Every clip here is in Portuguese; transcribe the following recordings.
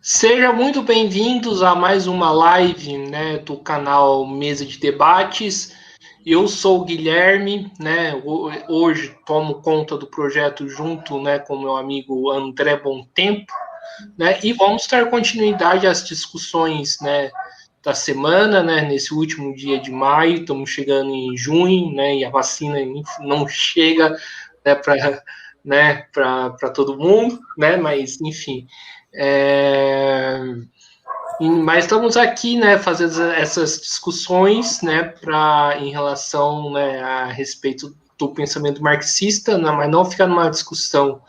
Sejam muito bem-vindos a mais uma live, né, do canal Mesa de Debates. Eu sou o Guilherme, né, hoje tomo conta do projeto junto, né, com meu amigo André Bontempo, né, e vamos dar continuidade às discussões, né, da semana, né, nesse último dia de maio. Estamos chegando em junho, né, e a vacina não chega, né, para todo mundo, né, mas enfim. Mas estamos aqui, né, fazendo essas discussões, né, em relação, né, a respeito do pensamento marxista, né, mas não ficar numa discussão,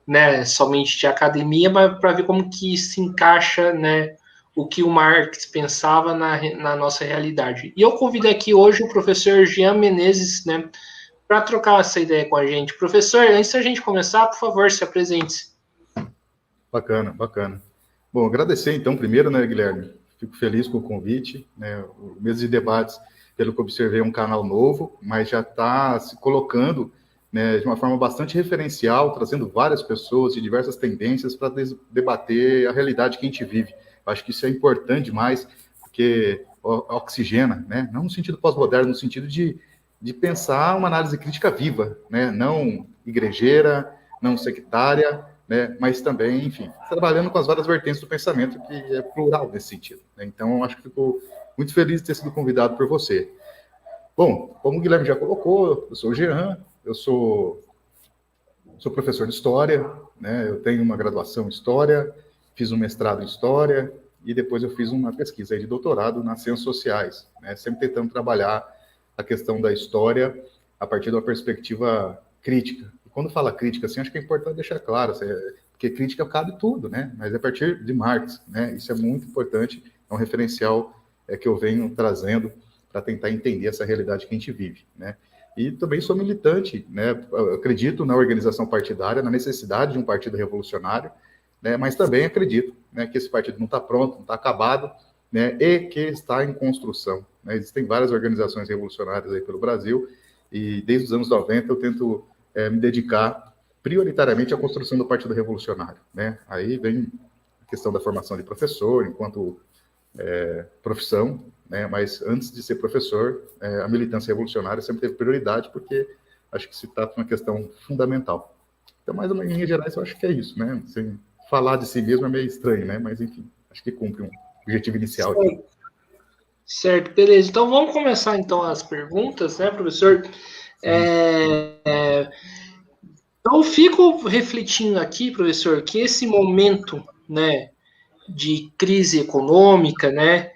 né, somente de academia, mas para ver como que se encaixa, né, o que o Marx pensava na nossa realidade. E eu convido aqui hoje o professor Jean Menezes, né, para trocar essa ideia com a gente. Professor, antes da gente começar, por favor, se apresente. Bacana, bacana. Bom, agradecer então primeiro, né, Guilherme? Fico feliz com o convite, né? O Mesa de Debates, pelo que observei, é um canal novo, mas já está se colocando, né, de uma forma bastante referencial, trazendo várias pessoas de diversas tendências para debater a realidade que a gente vive. Acho que isso é importante demais, porque oxigena, né? Não no sentido pós-moderno, no sentido de pensar uma análise crítica viva, né? Não igrejeira, não sectária, né, mas também, enfim, trabalhando com as várias vertentes do pensamento, que é plural nesse sentido. Né? Então, acho que fico muito feliz de ter sido convidado por você. Bom, como o Guilherme já colocou, eu sou o Jean, eu sou professor de História, né, eu tenho uma graduação em História, fiz um mestrado em História, e depois eu fiz uma pesquisa de doutorado nas Ciências Sociais, né, sempre tentando trabalhar a questão da história a partir de uma perspectiva crítica. Quando fala crítica, assim, acho que é importante deixar claro, porque crítica cabe tudo, né? Mas é a partir de Marx, né? Isso é muito importante, é um referencial que eu venho trazendo para tentar entender essa realidade que a gente vive, né? E também sou militante, né? Eu acredito na organização partidária, na necessidade de um partido revolucionário, né? Mas também acredito, né, que esse partido não está pronto, não está acabado, né? E que está em construção, né? Existem várias organizações revolucionárias aí pelo Brasil, e desde os anos 90 eu tento me dedicar prioritariamente à construção do Partido Revolucionário, né? Aí vem a questão da formação de professor, enquanto profissão, né? Mas antes de ser professor, a militância revolucionária sempre teve prioridade, porque acho que se trata de uma questão fundamental. Então, mais ou menos, em linhas gerais, eu acho que é isso, né? Sem falar de si mesmo é meio estranho, né? Mas, enfim, acho que cumpre um objetivo inicial. Certo, beleza. Então, vamos começar, então, as perguntas, né, professor? Eu fico refletindo aqui, professor, que esse momento, né, de crise econômica, né,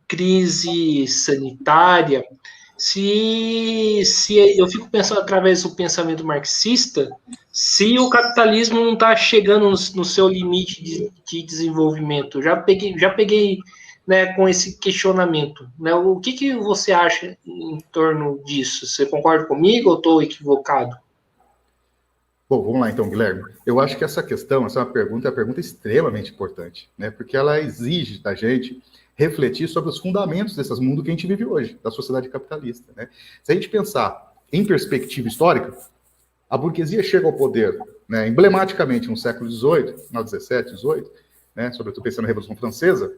crise sanitária, se eu fico pensando através do pensamento marxista, se o capitalismo não está chegando no seu limite de desenvolvimento. Já peguei, né, com esse questionamento, né? O que você acha em torno disso? Você concorda comigo ou estou equivocado? Bom, vamos lá então, Guilherme. Eu acho que essa questão, essa é uma pergunta extremamente importante, né? Porque ela exige da gente refletir sobre os fundamentos desse mundo que a gente vive hoje, da sociedade capitalista, né? Se a gente pensar em perspectiva histórica, a burguesia chega ao poder, né, emblematicamente no século XVIII, no XVII, XVIII, né, sobretudo pensando na Revolução Francesa,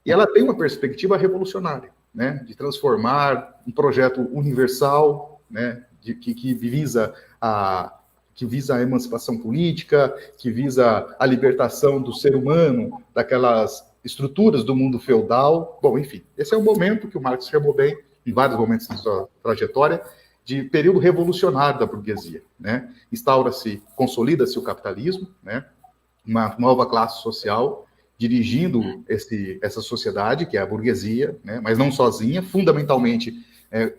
e ela tem uma perspectiva revolucionária, né, de transformar um projeto universal, né, que visa a emancipação política, que visa a libertação do ser humano daquelas estruturas do mundo feudal. Bom, enfim, esse é o momento que o Marx chamou bem, em vários momentos da sua trajetória, de período revolucionário da burguesia, né? Instaura-se, consolida-se o capitalismo, né? Uma nova classe social dirigindo essa sociedade, que é a burguesia, né? Mas não sozinha, fundamentalmente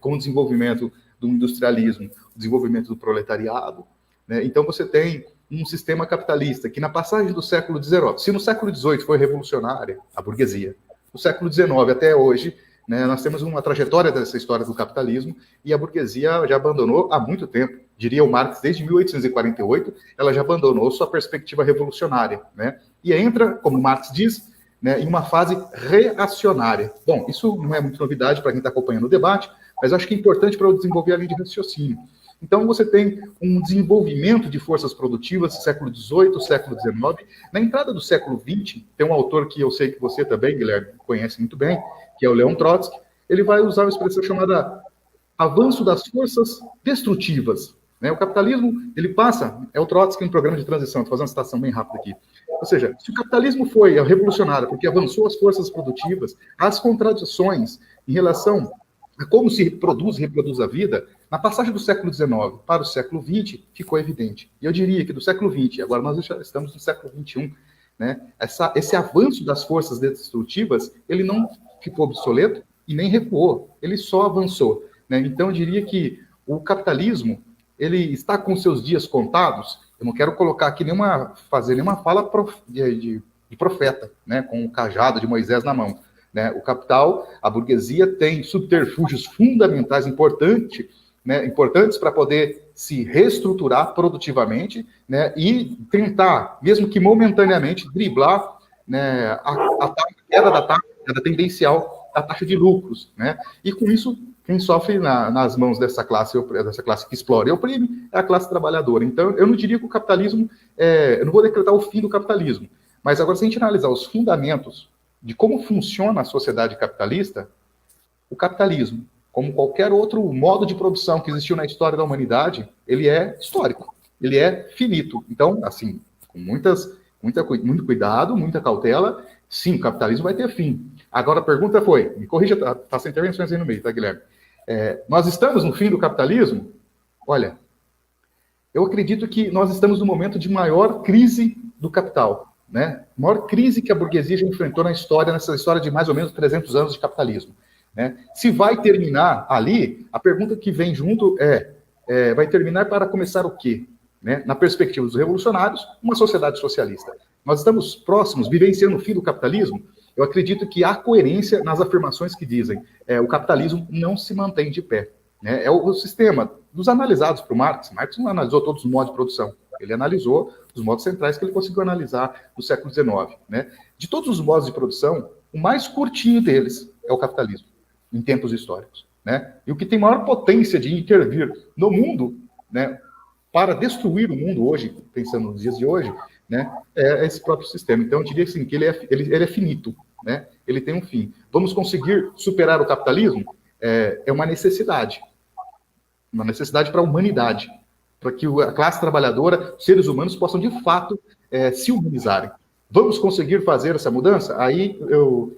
com o desenvolvimento do industrialismo, o desenvolvimento do proletariado, né? Então você tem um sistema capitalista que, na passagem do século XIX, se no século XVIII foi revolucionária, a burguesia, no século XIX até hoje, né, nós temos uma trajetória dessa história do capitalismo, e a burguesia já abandonou há muito tempo. Diria o Marx, desde 1848, ela já abandonou sua perspectiva revolucionária, né? E entra, como Marx diz, né, em uma fase reacionária. Bom, isso não é muito novidade para quem está acompanhando o debate, mas eu acho que é importante para eu desenvolver a linha de raciocínio. Então, você tem um desenvolvimento de forças produtivas no século XVIII, século XIX. Na entrada do século XX, tem um autor que eu sei que você também, Guilherme, conhece muito bem, que é o Leon Trotsky. Ele vai usar uma expressão chamada avanço das forças destrutivas. Né? O capitalismo, ele passa, é o Trotsky em programa de transição, estou fazendo uma citação bem rápida aqui. Ou seja, se o capitalismo foi revolucionário porque avançou as forças produtivas, as contradições em relação a como se reproduz e reproduz a vida, na passagem do século XIX para o século XX, ficou evidente. E eu diria que do século XX, agora nós já estamos no século XXI, né? Esse avanço das forças destrutivas, ele não ficou obsoleto e nem recuou, ele só avançou. Né? Então, eu diria que o capitalismo, ele está com seus dias contados. Eu não quero colocar aqui fazer nenhuma fala de profeta, né? Com o cajado de Moisés na mão. Né? O capital, a burguesia tem subterfúgios fundamentais importantes para poder se reestruturar produtivamente, né? E tentar, mesmo que momentaneamente, driblar, né, a queda da tendencial da taxa de lucros. Né? E com isso, quem sofre nas mãos dessa classe que explora e oprime é a classe trabalhadora. Então, eu não diria que o capitalismo, eu não vou decretar o fim do capitalismo, mas agora, se a gente analisar os fundamentos de como funciona a sociedade capitalista, o capitalismo, como qualquer outro modo de produção que existiu na história da humanidade, ele é histórico, ele é finito. Então, assim, com muito cuidado, muita cautela, sim, o capitalismo vai ter fim. Agora a pergunta foi, me corrija, tá sem intervenções aí no meio, tá, Guilherme? Nós estamos no fim do capitalismo? Olha, eu acredito que nós estamos no momento de maior crise do capital, né? Maior crise que a burguesia já enfrentou nessa história de mais ou menos 300 anos de capitalismo. Né? Se vai terminar ali, a pergunta que vem junto vai terminar para começar o quê? Né? Na perspectiva dos revolucionários, uma sociedade socialista. Nós estamos próximos, vivenciando o fim do capitalismo. Eu acredito que há coerência nas afirmações que dizem o capitalismo não se mantém de pé. Né? É o sistema dos analisados por Marx. Marx não analisou todos os modos de produção. Ele analisou os modos centrais que ele conseguiu analisar no século XIX. Né? De todos os modos de produção, o mais curtinho deles é o capitalismo, em tempos históricos. Né? E o que tem maior potência de intervir no mundo, né, para destruir o mundo hoje, pensando nos dias de hoje, né, é esse próprio sistema. Então, eu diria assim, que ele é finito, né? Ele tem um fim. Vamos conseguir superar o capitalismo? É uma necessidade para a humanidade, para que a classe trabalhadora, os seres humanos, possam, de fato, se humanizarem. Vamos conseguir fazer essa mudança? Aí eu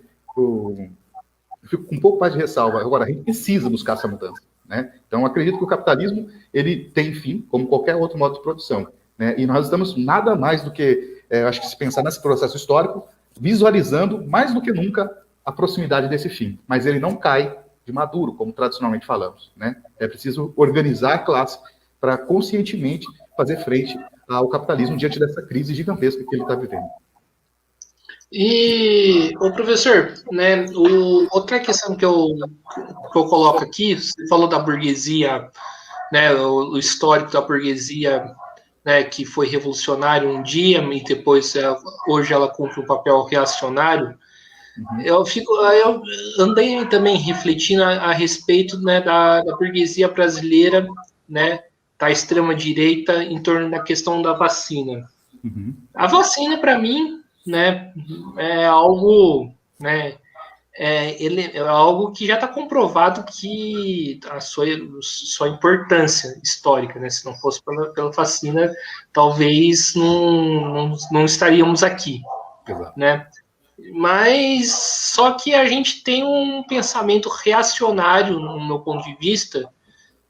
fico com um pouco mais de ressalva. Agora, a gente precisa buscar essa mudança. Né? Então, acredito que o capitalismo ele tem fim, como qualquer outro modo de produção. Né? E nós estamos nada mais do que, acho que se pensar nesse processo histórico, visualizando mais do que nunca a proximidade desse fim. Mas ele não cai de maduro, como tradicionalmente falamos. Né? É preciso organizar a classe para conscientemente fazer frente ao capitalismo diante dessa crise gigantesca que ele está vivendo. E, o professor, né, outra questão que eu coloco aqui, você falou da burguesia, né, o histórico da burguesia, né, que foi revolucionário um dia e depois, hoje ela cumpre um papel reacionário. Uhum. Eu andei também refletindo a respeito, né, da burguesia brasileira, né, da extrema-direita em torno da questão da vacina. Uhum. A vacina, para mim, né, é algo, né, é algo que já está comprovado que a sua importância histórica, né, se não fosse pela vacina, talvez não estaríamos aqui, né? Mas só que a gente tem um pensamento reacionário, no meu ponto de vista,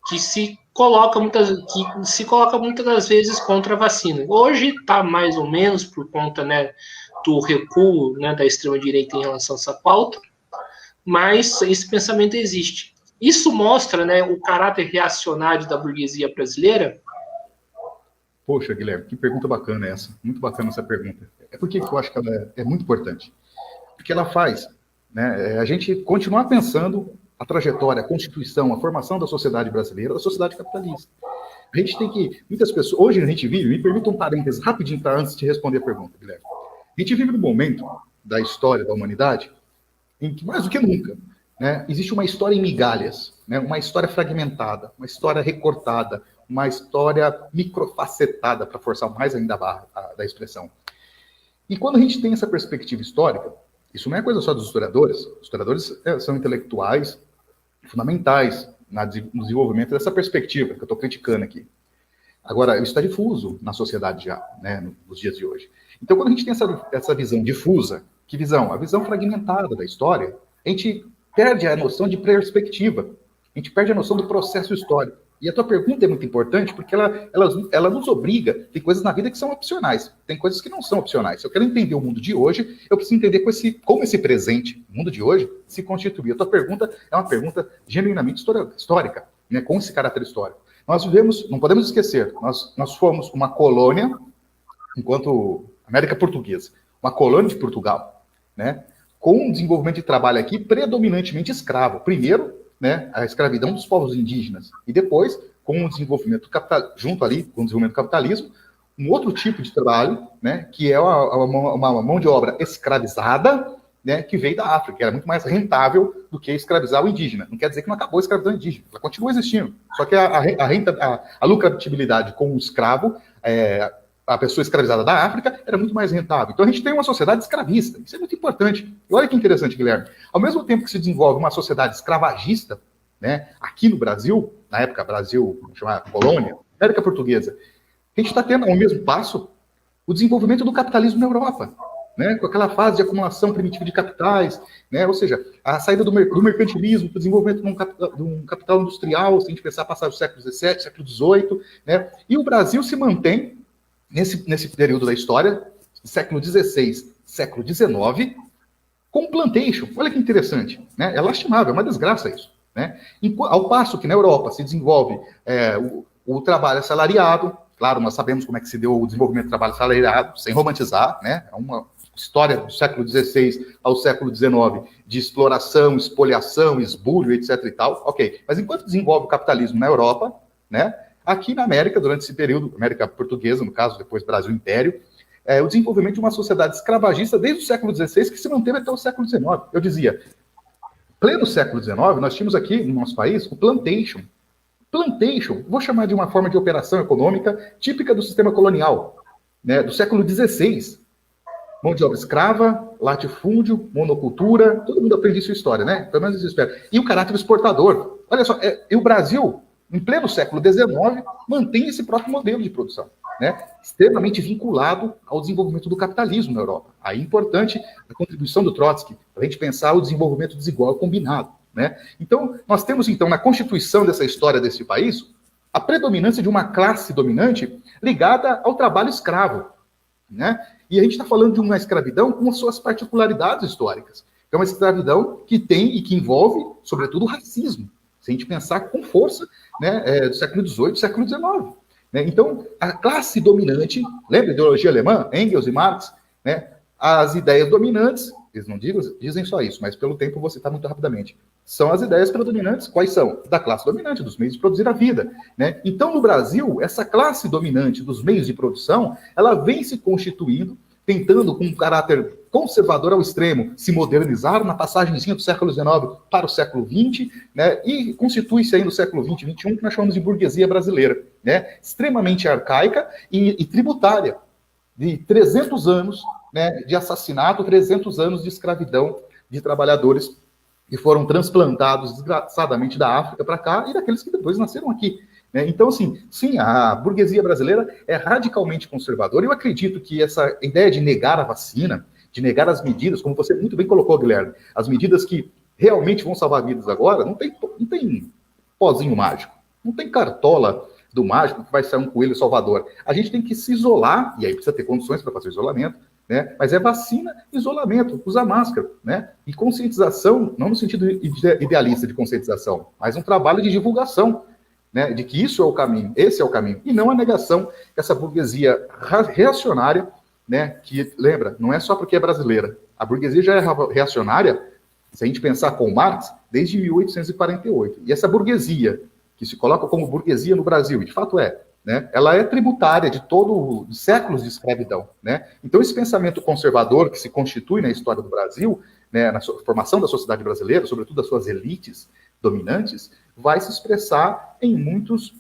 que se coloca muitas das vezes contra a vacina. Hoje está mais ou menos por conta, né, do recuo, né, da extrema-direita em relação a essa pauta, mas esse pensamento existe. Isso mostra, né, o caráter reacionário da burguesia brasileira? Poxa, Guilherme, que pergunta bacana essa. Muito bacana essa pergunta. Por que eu acho que ela é muito importante? Porque ela faz, né, a gente continuar pensando a trajetória, a constituição, a formação da sociedade brasileira, da sociedade capitalista. A gente tem que... Muitas pessoas... Hoje a gente vive... Me permita um parênteses rapidinho antes de responder a pergunta, Guilherme. A gente vive num momento da história da humanidade em que, mais do que nunca, né, existe uma história em migalhas, né, uma história fragmentada, uma história recortada, uma história microfacetada, para forçar mais ainda a barra da expressão. E quando a gente tem essa perspectiva histórica, isso não é coisa só dos historiadores. Os historiadores são intelectuais fundamentais no desenvolvimento dessa perspectiva que eu estou criticando aqui. Agora, isso está difuso na sociedade já, né, nos dias de hoje. Então, quando a gente tem essa visão difusa, que visão? A visão fragmentada da história, a gente perde a noção de perspectiva, a gente perde a noção do processo histórico. E a tua pergunta é muito importante porque ela nos obriga, tem coisas na vida que são opcionais, tem coisas que não são opcionais. Se eu quero entender o mundo de hoje, eu preciso entender como esse presente, o mundo de hoje, se constitui. A tua pergunta é uma pergunta genuinamente histórica, né, com esse caráter histórico. Nós vivemos, não podemos esquecer, nós fomos uma colônia, enquanto América Portuguesa, uma colônia de Portugal, né, com um desenvolvimento de trabalho aqui predominantemente escravo. Primeiro, né, a escravidão dos povos indígenas, e depois, com o desenvolvimento junto ali, com o desenvolvimento do capitalismo, um outro tipo de trabalho, né, que é uma mão de obra escravizada, né, que veio da África, que era muito mais rentável do que escravizar o indígena. Não quer dizer que não acabou a escravidão indígena, ela continua existindo, só que a lucratividade com o escravo, a pessoa escravizada da África, era muito mais rentável. Então a gente tem uma sociedade escravista, isso é muito importante. E olha que interessante, Guilherme, ao mesmo tempo que se desenvolve uma sociedade escravagista, né, aqui no Brasil, na época Brasil, vamos chamar colônia, América Portuguesa, a gente está tendo ao mesmo passo o desenvolvimento do capitalismo na Europa, né, com aquela fase de acumulação primitiva de capitais, né, ou seja, a saída do mercantilismo, o desenvolvimento de um capital industrial, se a gente pensar passar o século XVII, século XVIII, né, e o Brasil se mantém nesse período da história, século XVI, século XIX, com plantation. Olha que interessante, né? É lastimável, é uma desgraça isso, né? Ao passo que na Europa se desenvolve o trabalho assalariado, claro, nós sabemos como é que se deu o desenvolvimento do trabalho assalariado, sem romantizar, né? É uma história do século XVI ao século XIX de exploração, espoliação, esbulho, etc. e tal, ok. Mas enquanto desenvolve o capitalismo na Europa, né? Aqui na América, durante esse período, América Portuguesa, no caso, depois Brasil Império, o desenvolvimento de uma sociedade escravagista desde o século XVI, que se manteve até o século XIX. Eu dizia, pleno século XIX, nós tínhamos aqui no nosso país o plantation. Plantation, vou chamar de uma forma de operação econômica típica do sistema colonial, né, do século XVI. Mão de obra escrava, latifúndio, monocultura, todo mundo aprende isso em história, né? Pelo menos isso espera. E o caráter exportador. Olha só, e o Brasil, em pleno século XIX, mantém esse próprio modelo de produção, né, extremamente vinculado ao desenvolvimento do capitalismo na Europa. Aí é importante a contribuição do Trotsky, para a gente pensar o desenvolvimento desigual combinado, né? Então, nós temos, então, na constituição dessa história desse país, a predominância de uma classe dominante ligada ao trabalho escravo, né? E a gente está falando de uma escravidão com suas particularidades históricas. É uma escravidão que tem e que envolve, sobretudo, o racismo. Se a gente pensar com força, né, do século XVIII, século XIX. Né? Então, a classe dominante, lembra a ideologia alemã, Engels e Marx, né, as ideias dominantes, eles não dizem só isso, mas pelo tempo eu vou citar muito rapidamente, são as ideias predominantes, quais são? Da classe dominante, dos meios de produzir a vida. Né? Então, no Brasil, essa classe dominante dos meios de produção, ela vem se constituindo, tentando, com um caráter conservador ao extremo, se modernizar na passagemzinha do século XIX para o século XX, né, e constitui-se aí no século XX e XXI, que nós chamamos de burguesia brasileira, né, extremamente arcaica e tributária, de 300 anos, né, de assassinato, 300 anos de escravidão de trabalhadores que foram transplantados desgraçadamente da África para cá e daqueles que depois nasceram aqui. Então, assim, sim, a burguesia brasileira é radicalmente conservadora. Eu acredito que essa ideia de negar a vacina, de negar as medidas, como você muito bem colocou, Guilherme, as medidas que realmente vão salvar vidas agora, não tem pozinho mágico, não tem cartola do mágico que vai sair um coelho salvador. A gente tem que se isolar, e aí precisa ter condições para fazer o isolamento, né? Mas é vacina, isolamento, usar máscara, né? E conscientização, não no sentido idealista de conscientização, mas um trabalho de divulgação, né, de que isso é o caminho, esse é o caminho, e não a negação que essa burguesia reacionária, né, que, lembra, não é só porque é brasileira, a burguesia já é reacionária, se a gente pensar com Marx, desde 1848, e essa burguesia, que se coloca como burguesia no Brasil, e de fato é, né, ela é tributária de séculos de escravidão, né, então esse pensamento conservador que se constitui na história do Brasil, né, na formação da sociedade brasileira, sobretudo das suas elites dominantes, vai se expressar em muitos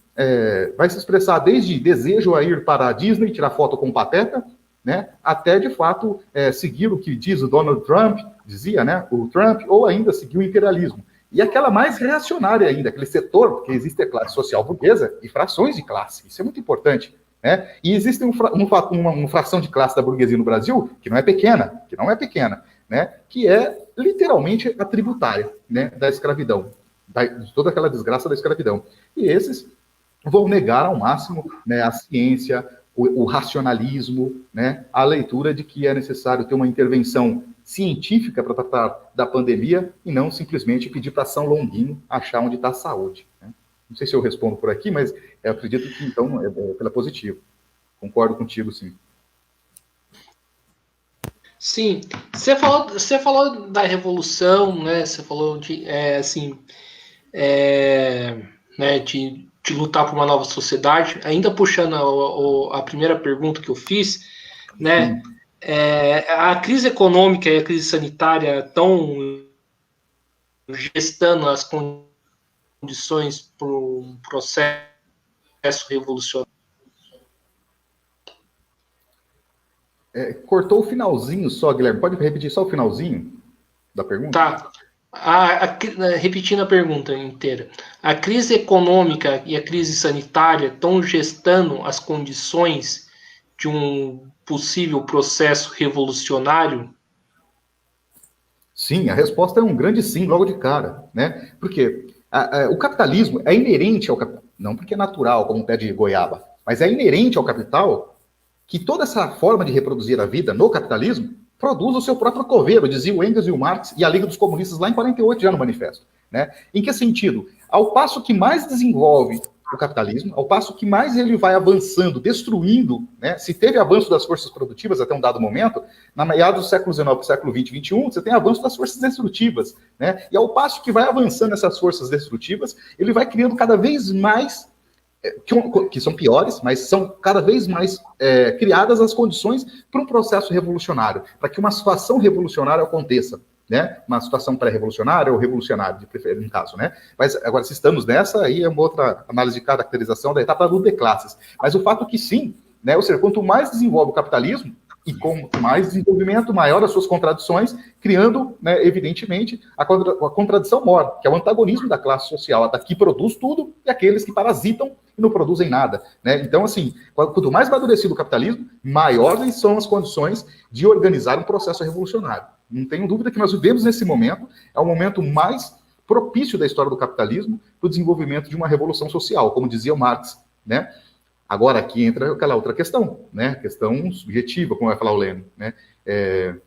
vai se expressar desde desejo a ir para a Disney, tirar foto com o Pateta, né, até, de fato, seguir o que diz o Donald Trump, dizia, né, o Trump, ou ainda seguir o imperialismo. E aquela mais reacionária ainda, aquele setor, porque existe a classe social burguesa e frações de classe, isso é muito importante. Né? E existe uma fração de classe da burguesia no Brasil que não é pequena, né, que é literalmente a tributária, né, da escravidão, de toda aquela desgraça da escravidão. E esses vão negar ao máximo, né, a ciência, o racionalismo, né, a leitura de que é necessário ter uma intervenção científica para tratar da pandemia e não simplesmente pedir para São Longuinho achar onde está a saúde. Né? Não sei se eu respondo por aqui, mas eu acredito que, então, pela positiva. Concordo contigo, sim. Sim, você falou da revolução, né? Você falou de, né, de lutar por uma nova sociedade. Ainda puxando a primeira pergunta que eu fiz, né? A crise econômica e a crise sanitária estão gestando as condições para um processo revolucionário. Cortou o finalzinho só, Guilherme. Pode repetir só o finalzinho da pergunta? Tá. Repetindo a pergunta inteira. A crise econômica e a crise sanitária estão gestando as condições de um possível processo revolucionário? Sim, a resposta é um grande sim, logo de cara. Né? Porque o capitalismo é inerente ao capital. Não porque é natural, como um pé de goiaba, mas é inerente ao capital que toda essa forma de reproduzir a vida no capitalismo produz o seu próprio coveiro, dizia o Engels e o Marx e a Liga dos Comunistas lá em 48, já no manifesto. Né? Em que sentido? Ao passo que mais desenvolve o capitalismo, ao passo que mais ele vai avançando, destruindo, né? Se teve avanço das forças produtivas até um dado momento, na meados do século XIX para o século XX e XXI, você tem avanço das forças destrutivas. Né? E ao passo que vai avançando essas forças destrutivas, ele vai criando cada vez mais que são piores, mas são cada vez mais criadas as condições para um processo revolucionário, para que uma situação revolucionária aconteça, né? Uma situação pré-revolucionária ou revolucionária, de preferência, no caso, né? Mas agora, se estamos nessa, aí é uma outra análise de caracterização da etapa da luta de classes. Mas o fato é que sim, né? Ou seja, quanto mais desenvolve o capitalismo, e com mais desenvolvimento, maior as suas contradições, criando, né, evidentemente, a contradição maior, que é o antagonismo da classe social, a daqui produz tudo e aqueles que parasitam e não produzem nada. Né? Então, assim, quanto mais amadurecido o capitalismo, maiores são as condições de organizar um processo revolucionário. Não tenho dúvida que nós vivemos nesse momento, é o momento mais propício da história do capitalismo para o desenvolvimento de uma revolução social, como dizia o Marx, né? Agora, aqui entra aquela outra questão, né? Questão subjetiva, como vai falar o Lênin, né?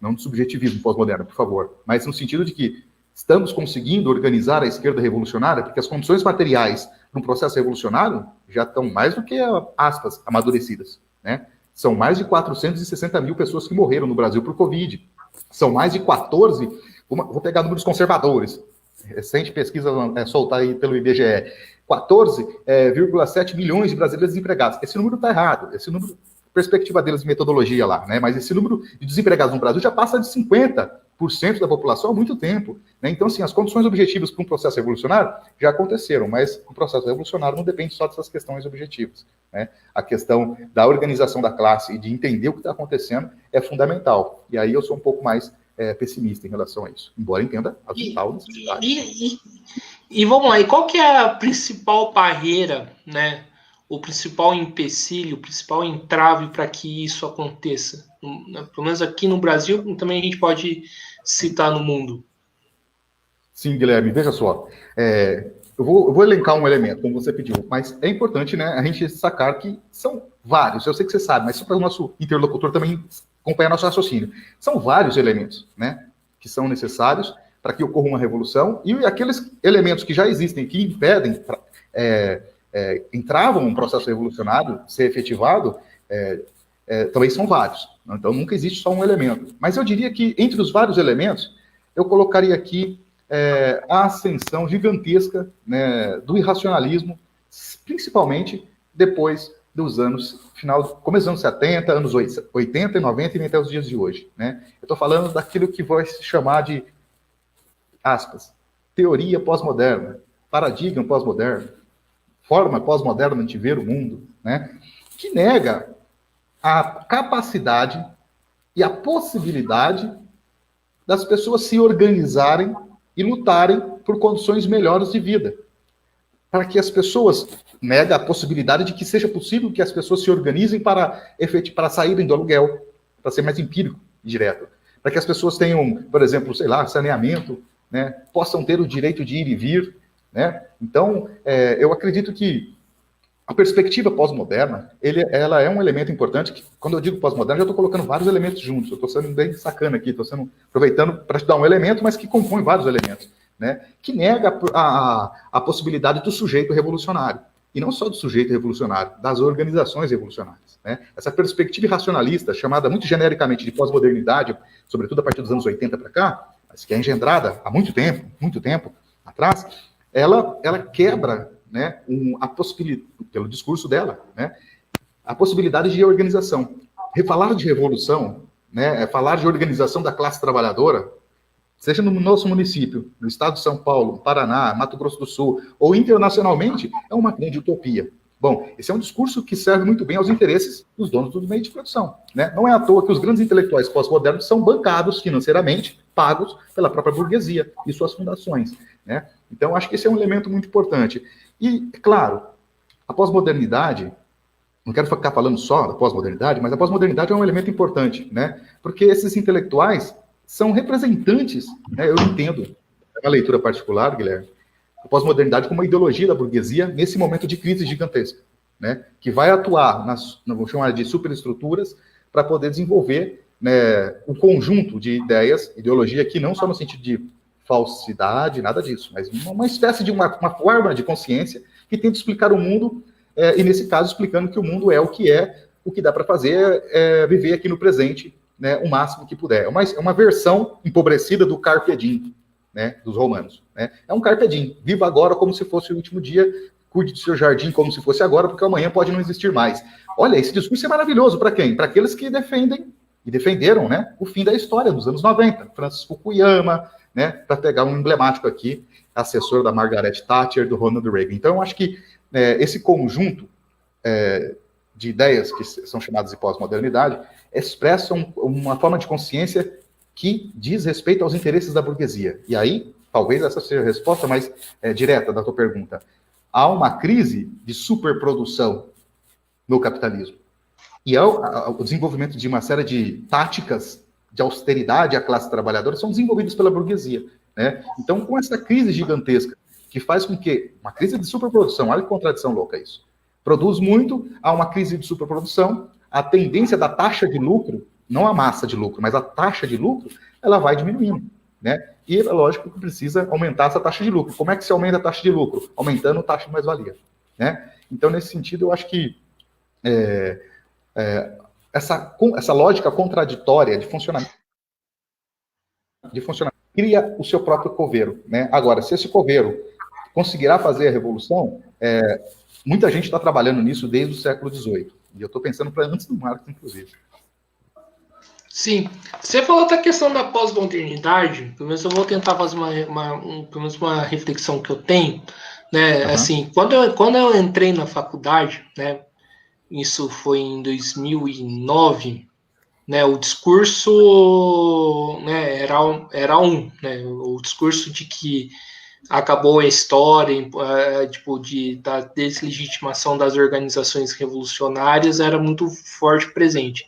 Não de subjetivismo pós-moderno, por favor, mas no sentido de que estamos conseguindo organizar a esquerda revolucionária, porque as condições materiais para um processo revolucionário já estão mais do que, aspas, amadurecidas, né? São mais de 460 mil pessoas que morreram no Brasil por Covid. São mais de 14, vou pegar números conservadores, recente pesquisa soltada aí pelo IBGE, 14,7 milhões de brasileiros desempregados. Esse número está errado, esse número, perspectiva deles de metodologia lá, né? Mas esse número de desempregados no Brasil já passa de 50% da população há muito tempo. Né? Então, assim, as condições objetivas para um processo revolucionário já aconteceram, mas o processo revolucionário não depende só dessas questões objetivas. Né? A questão da organização da classe e de entender o que está acontecendo é fundamental. E aí eu sou um pouco mais pessimista em relação a isso, embora entenda a total necessidade. E vamos lá, e qual que é a principal barreira, né? O principal empecilho, o principal entrave para que isso aconteça? Pelo menos aqui no Brasil, também a gente pode citar no mundo. Sim, Guilherme, veja só. Eu vou elencar um elemento, como você pediu, mas é importante, né, a gente sacar que são vários, eu sei que você sabe, mas só para o nosso interlocutor também acompanhar nosso raciocínio. São vários elementos, né, que são necessários para que ocorra uma revolução, e aqueles elementos que já existem, que impedem, entravam um processo revolucionário ser efetivado, também são vários. Então, nunca existe só um elemento. Mas eu diria que, entre os vários elementos, eu colocaria aqui a ascensão gigantesca, né, do irracionalismo, principalmente depois dos começo dos anos 70, anos 80 e 90 e até os dias de hoje. Né? Eu estou falando daquilo que vai se chamar de, aspas, teoria pós-moderna, paradigma pós-moderno, forma pós-moderna de ver o mundo, né, que nega a capacidade e a possibilidade das pessoas se organizarem e lutarem por condições melhores de vida. Para que as pessoas, nega a possibilidade de que seja possível que as pessoas se organizem para saírem do aluguel, para ser mais empírico e direto. Para que as pessoas tenham, por exemplo, sei lá, saneamento, né, possam ter o direito de ir e vir, né? Então, eu acredito que a perspectiva pós-moderna, ela é um elemento importante, que, quando eu digo pós-moderna, já estou colocando vários elementos juntos, eu estou sendo bem sacana aqui, estou aproveitando para te dar um elemento, mas que compõe vários elementos, né? Que nega a possibilidade do sujeito revolucionário, e não só do sujeito revolucionário, das organizações revolucionárias, né? Essa perspectiva racionalista, chamada muito genericamente de pós-modernidade, sobretudo a partir dos anos 80 para cá, mas que é engendrada há muito tempo atrás, ela quebra, né, a possibilidade, pelo discurso dela, né, a possibilidade de organização. Falar de revolução, né, falar de organização da classe trabalhadora, seja no nosso município, no estado de São Paulo, Paraná, Mato Grosso do Sul, ou internacionalmente, é uma grande utopia. Bom, esse é um discurso que serve muito bem aos interesses dos donos do meio de produção, né? Não é à toa que os grandes intelectuais pós-modernos são bancados financeiramente, pagos pela própria burguesia e suas fundações, né? Então, acho que esse é um elemento muito importante. E, claro, a pós-modernidade, não quero ficar falando só da pós-modernidade, mas a pós-modernidade é um elemento importante, né? Porque esses intelectuais são representantes, né? Eu entendo, é uma leitura particular, Guilherme, a pós-modernidade como uma ideologia da burguesia nesse momento de crise gigantesca, né? Que vai atuar vamos chamar de superestruturas, para poder desenvolver, né, um conjunto de ideias, ideologia aqui não só no sentido de falsidade, nada disso, mas uma espécie de uma forma de consciência que tenta explicar o mundo, e nesse caso explicando que o mundo é, o que dá para fazer é viver aqui no presente, né, o máximo que puder. É uma versão empobrecida do Carpe Diem, né, dos romanos, né? É um Carpe Diem, viva agora como se fosse o último dia, cuide do seu jardim como se fosse agora, porque amanhã pode não existir mais. Olha, esse discurso é maravilhoso para quem? Para aqueles que defendem e defenderam, né, o fim da história dos anos 90, Francis Fukuyama, né, para pegar um emblemático aqui, assessor da Margaret Thatcher, do Ronald Reagan. Então, eu acho que esse conjunto de ideias que são chamadas de pós-modernidade expressam uma forma de consciência que diz respeito aos interesses da burguesia. E aí, talvez essa seja a resposta mais direta da tua pergunta. Há uma crise de superprodução no capitalismo. E o desenvolvimento de uma série de táticas de austeridade à classe trabalhadora são desenvolvidas pela burguesia, né? Então, com essa crise gigantesca, que faz com que uma crise de superprodução, olha que contradição louca isso, produz muito, há uma crise de superprodução, a tendência da taxa de lucro, não a massa de lucro, mas a taxa de lucro, ela vai diminuindo, né? E é lógico que precisa aumentar essa taxa de lucro. Como é que se aumenta a taxa de lucro? Aumentando a taxa de mais-valia, né? Então, nesse sentido, eu acho que essa lógica contraditória de funcionamento cria o seu próprio coveiro, né? Agora, se esse coveiro conseguirá fazer a revolução, muita gente está trabalhando nisso desde o século XVIII. E eu estou pensando para antes do Marx, inclusive. Sim. Você falou da questão da pós-modernidade, pelo menos eu vou tentar fazer pelo menos uma reflexão que eu tenho, né? Uhum. Assim, quando eu entrei na faculdade, né? Isso foi em 2009, né? O discurso, né, era né? O discurso de que acabou a história, da deslegitimação das organizações revolucionárias era muito forte presente.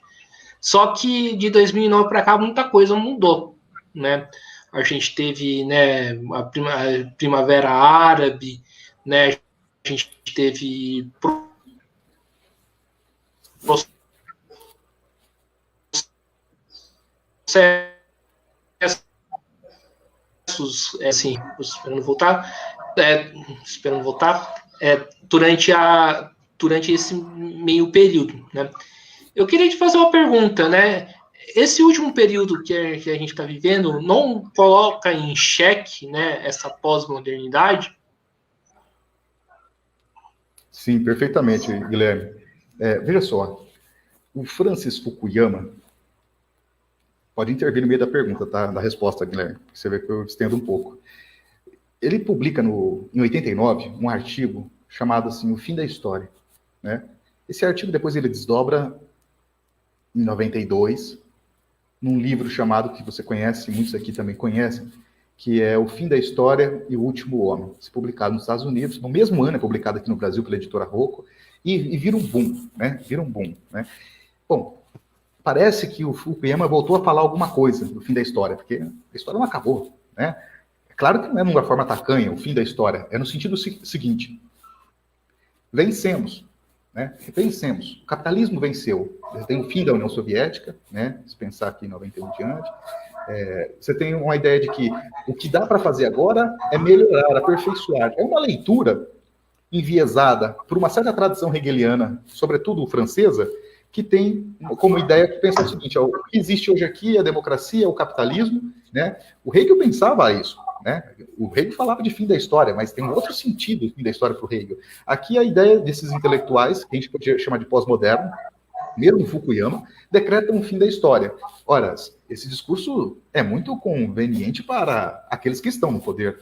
Só que de 2009 para cá muita coisa mudou, né? A gente teve, né, a Primavera Árabe, né? A gente teve processos, assim, esperando voltar, durante esse meio período, né? Eu queria te fazer uma pergunta, né? Esse último período que a gente está vivendo não coloca em xeque, né, essa pós-modernidade? Sim, perfeitamente, Guilherme. Veja só, o Francis Fukuyama, pode intervir no meio da pergunta, tá? Da resposta, Guilherme, você vê que eu estendo um pouco. Ele publica em 89 um artigo chamado assim, O Fim da História, né? Esse artigo depois ele desdobra em 92, num livro chamado, que você conhece, muitos aqui também conhecem, que é O Fim da História e o Último Homem, publicado nos Estados Unidos, no mesmo ano é publicado aqui no Brasil pela editora Rocco, e vira um boom, né? Vira um boom, né? Bom, parece que o Fukuyama voltou a falar alguma coisa do fim da história, porque a história não acabou, né? É claro que não é numa forma tacanha o fim da história, é no sentido seguinte: vencemos, né? Vencemos. O capitalismo venceu. Você tem o fim da União Soviética, né? Se pensar aqui em 91 diante, você tem uma ideia de que o que dá para fazer agora é melhorar, aperfeiçoar. É uma leitura enviesada por uma certa tradição hegeliana, sobretudo francesa, que tem como ideia que pensa o seguinte: ó, o que existe hoje aqui é a democracia, é o capitalismo, né? O Hegel pensava isso, né? O Hegel falava de fim da história, mas tem um outro sentido fim da história para o Hegel. Aqui a ideia desses intelectuais, que a gente pode chamar de pós-moderno, mesmo Fukuyama, decretam o fim da história. Ora, esse discurso é muito conveniente para aqueles que estão no poder.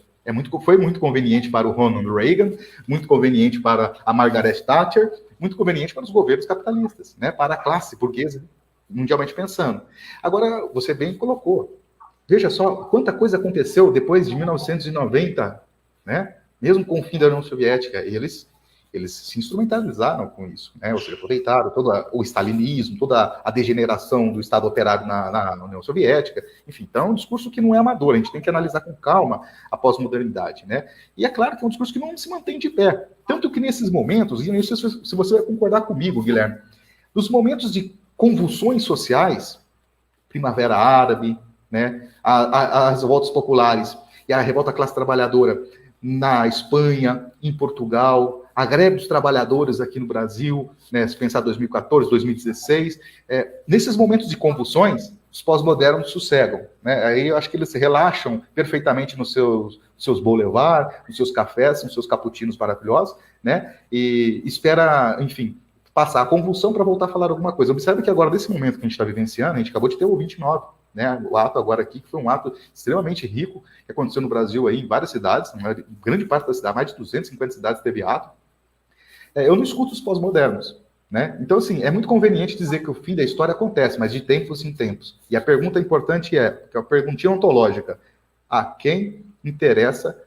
Foi muito conveniente para o Ronald Reagan, muito conveniente para a Margaret Thatcher, muito conveniente para os governos capitalistas, né? Para a classe burguesa, mundialmente pensando. Agora, você bem colocou. Veja só quanta coisa aconteceu depois de 1990, né? Mesmo com o fim da União Soviética, eles se instrumentalizaram com isso, né? Ou seja, aproveitaram todo o stalinismo, toda a degeneração do Estado operário na União Soviética. Enfim, então é um discurso que não é amador, a gente tem que analisar com calma a pós-modernidade, né? E é claro que é um discurso que não se mantém de pé. Tanto que nesses momentos, e não sei se você vai concordar comigo, Guilherme, nos momentos de convulsões sociais, Primavera Árabe, né? As revoltas populares e a revolta da classe trabalhadora na Espanha, em Portugal, a greve dos trabalhadores aqui no Brasil, né, se pensar 2014, 2016, nesses momentos de convulsões, os pós-modernos sossegam, né? Aí eu acho que eles relaxam perfeitamente nos seus boulevards, nos seus cafés, nos seus cappuccinos maravilhosos, né? E espera, enfim, passar a convulsão para voltar a falar alguma coisa. Observe que agora, nesse momento que a gente está vivenciando, a gente acabou de ter o 29, né? O ato agora aqui, que foi um ato extremamente rico, que aconteceu no Brasil aí, em várias cidades, grande parte da cidade, mais de 250 cidades teve ato. Eu não escuto os pós-modernos, né? Então, assim, é muito conveniente dizer que o fim da história acontece, mas de tempos em tempos. E a pergunta importante que é uma perguntinha ontológica: a quem interessa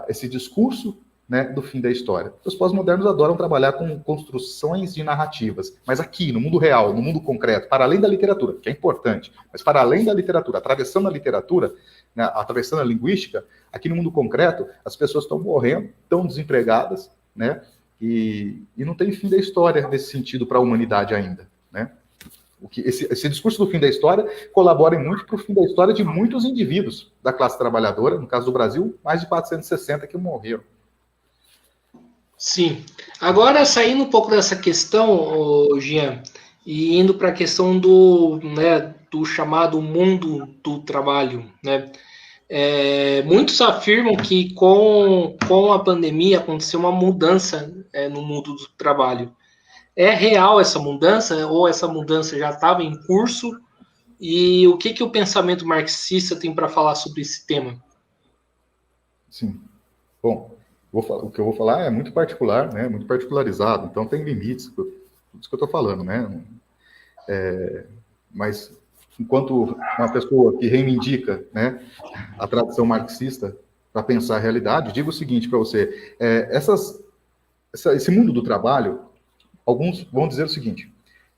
esse discurso, né, do fim da história? Os pós-modernos adoram trabalhar com construções de narrativas, mas aqui, no mundo real, no mundo concreto, para além da literatura, que é importante, mas para além da literatura, atravessando a literatura, né, atravessando a linguística, aqui no mundo concreto, as pessoas estão morrendo, estão desempregadas, né? E não tem fim da história nesse sentido para a humanidade ainda, né? Esse discurso do fim da história colabora muito para o fim da história de muitos indivíduos da classe trabalhadora, no caso do Brasil, mais de 460 que morreram. Sim. Agora, saindo um pouco dessa questão, Jean, e indo para a questão do chamado mundo do trabalho, né? Muitos afirmam que com a pandemia aconteceu uma mudança no mundo do trabalho. É real essa mudança ou essa mudança já estava em curso? E o que o pensamento marxista tem para falar sobre esse tema? Sim. Bom, o que eu vou falar é muito particular, né? Muito particularizado, então tem limites, tudo isso que eu estou falando, né? Mas enquanto uma pessoa que reivindica, né, a tradição marxista para pensar a realidade, digo o seguinte para você: esse mundo do trabalho, alguns vão dizer o seguinte: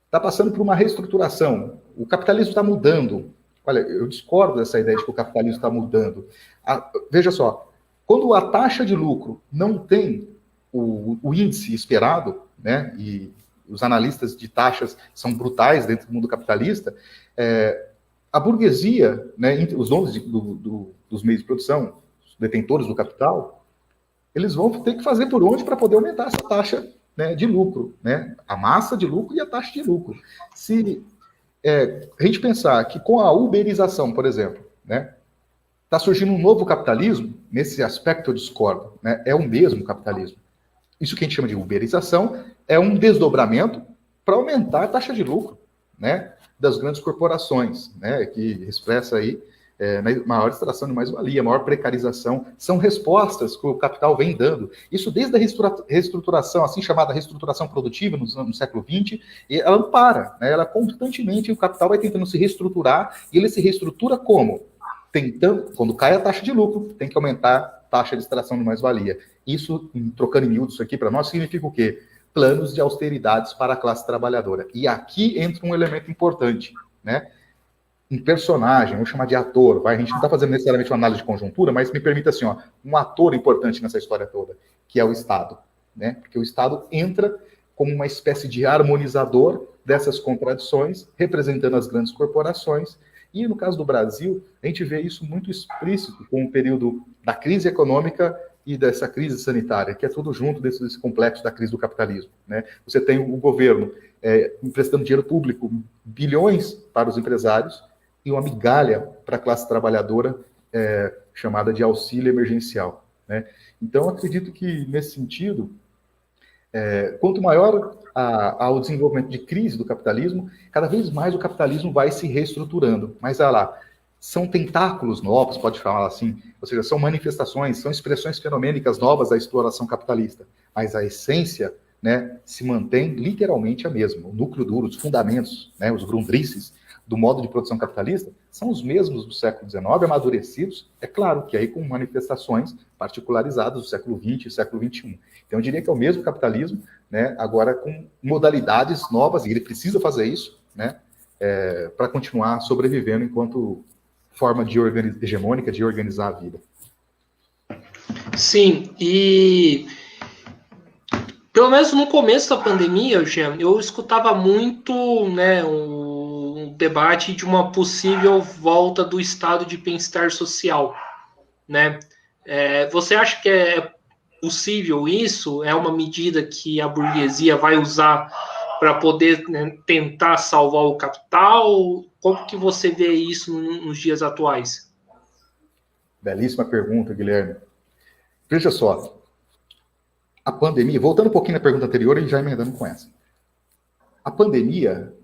está passando por uma reestruturação, o capitalismo está mudando. Olha, eu discordo dessa ideia de que o capitalismo está mudando. Veja só, quando a taxa de lucro não tem o índice esperado, né, e os analistas de taxas são brutais dentro do mundo capitalista, a burguesia, né, os donos dos meios de produção, os detentores do capital, eles vão ter que fazer por onde para poder aumentar essa taxa, né, de lucro, né, a massa de lucro e a taxa de lucro. Se a gente pensar que com a uberização, por exemplo, né, está surgindo um novo capitalismo, nesse aspecto eu discordo, né, é o mesmo capitalismo. Isso que a gente chama de uberização é um desdobramento para aumentar a taxa de lucro, né, das grandes corporações, né, que expressa aí maior extração de mais-valia, maior precarização, são respostas que o capital vem dando. Isso desde a reestruturação, assim chamada reestruturação produtiva no século XX, e ela não para, né? Ela constantemente, o capital vai tentando se reestruturar, e ele se reestrutura como? Tentando, quando cai a taxa de lucro, tem que aumentar a taxa de extração de mais-valia. Isso, trocando em miúdos isso aqui para nós, significa o quê? Planos de austeridades para a classe trabalhadora. E aqui entra um elemento importante, né? Um personagem, vamos chamar de ator, vai? A gente não está fazendo necessariamente uma análise de conjuntura, mas me permita assim, ó, um ator importante nessa história toda, que é o Estado, né? Porque o Estado entra como uma espécie de harmonizador dessas contradições, representando as grandes corporações, e no caso do Brasil, a gente vê isso muito explícito com o período da crise econômica e dessa crise sanitária, que é tudo junto desse complexo da crise do capitalismo, né? Você tem o governo emprestando dinheiro público, bilhões para os empresários, e uma migalha para a classe trabalhadora chamada de auxílio emergencial, né? Então, acredito que, nesse sentido, quanto maior ao desenvolvimento de crise do capitalismo, cada vez mais o capitalismo vai se reestruturando. Mas, olha lá, são tentáculos novos, pode falar assim, ou seja, são manifestações, são expressões fenomênicas novas da exploração capitalista. Mas a essência, né, se mantém literalmente a mesma. O núcleo duro, os fundamentos, né, os grundrisses do modo de produção capitalista são os mesmos do século XIX, amadurecidos, é claro que aí com manifestações particularizadas do século XX e século XXI. Então eu diria que é o mesmo capitalismo, né, agora com modalidades novas, e ele precisa fazer isso, né, para continuar sobrevivendo enquanto forma hegemônica de organizar a vida. Sim, e pelo menos no começo da pandemia, Jean, eu escutava muito, né, um debate de uma possível volta do estado de bem-estar social, né? Você acha que é possível isso? É uma medida que a burguesia vai usar para poder, né, tentar salvar o capital? Como que você vê isso nos dias atuais? Belíssima pergunta, Guilherme. Veja só, a pandemia, voltando um pouquinho na pergunta anterior e já emendando com essa. A pandemia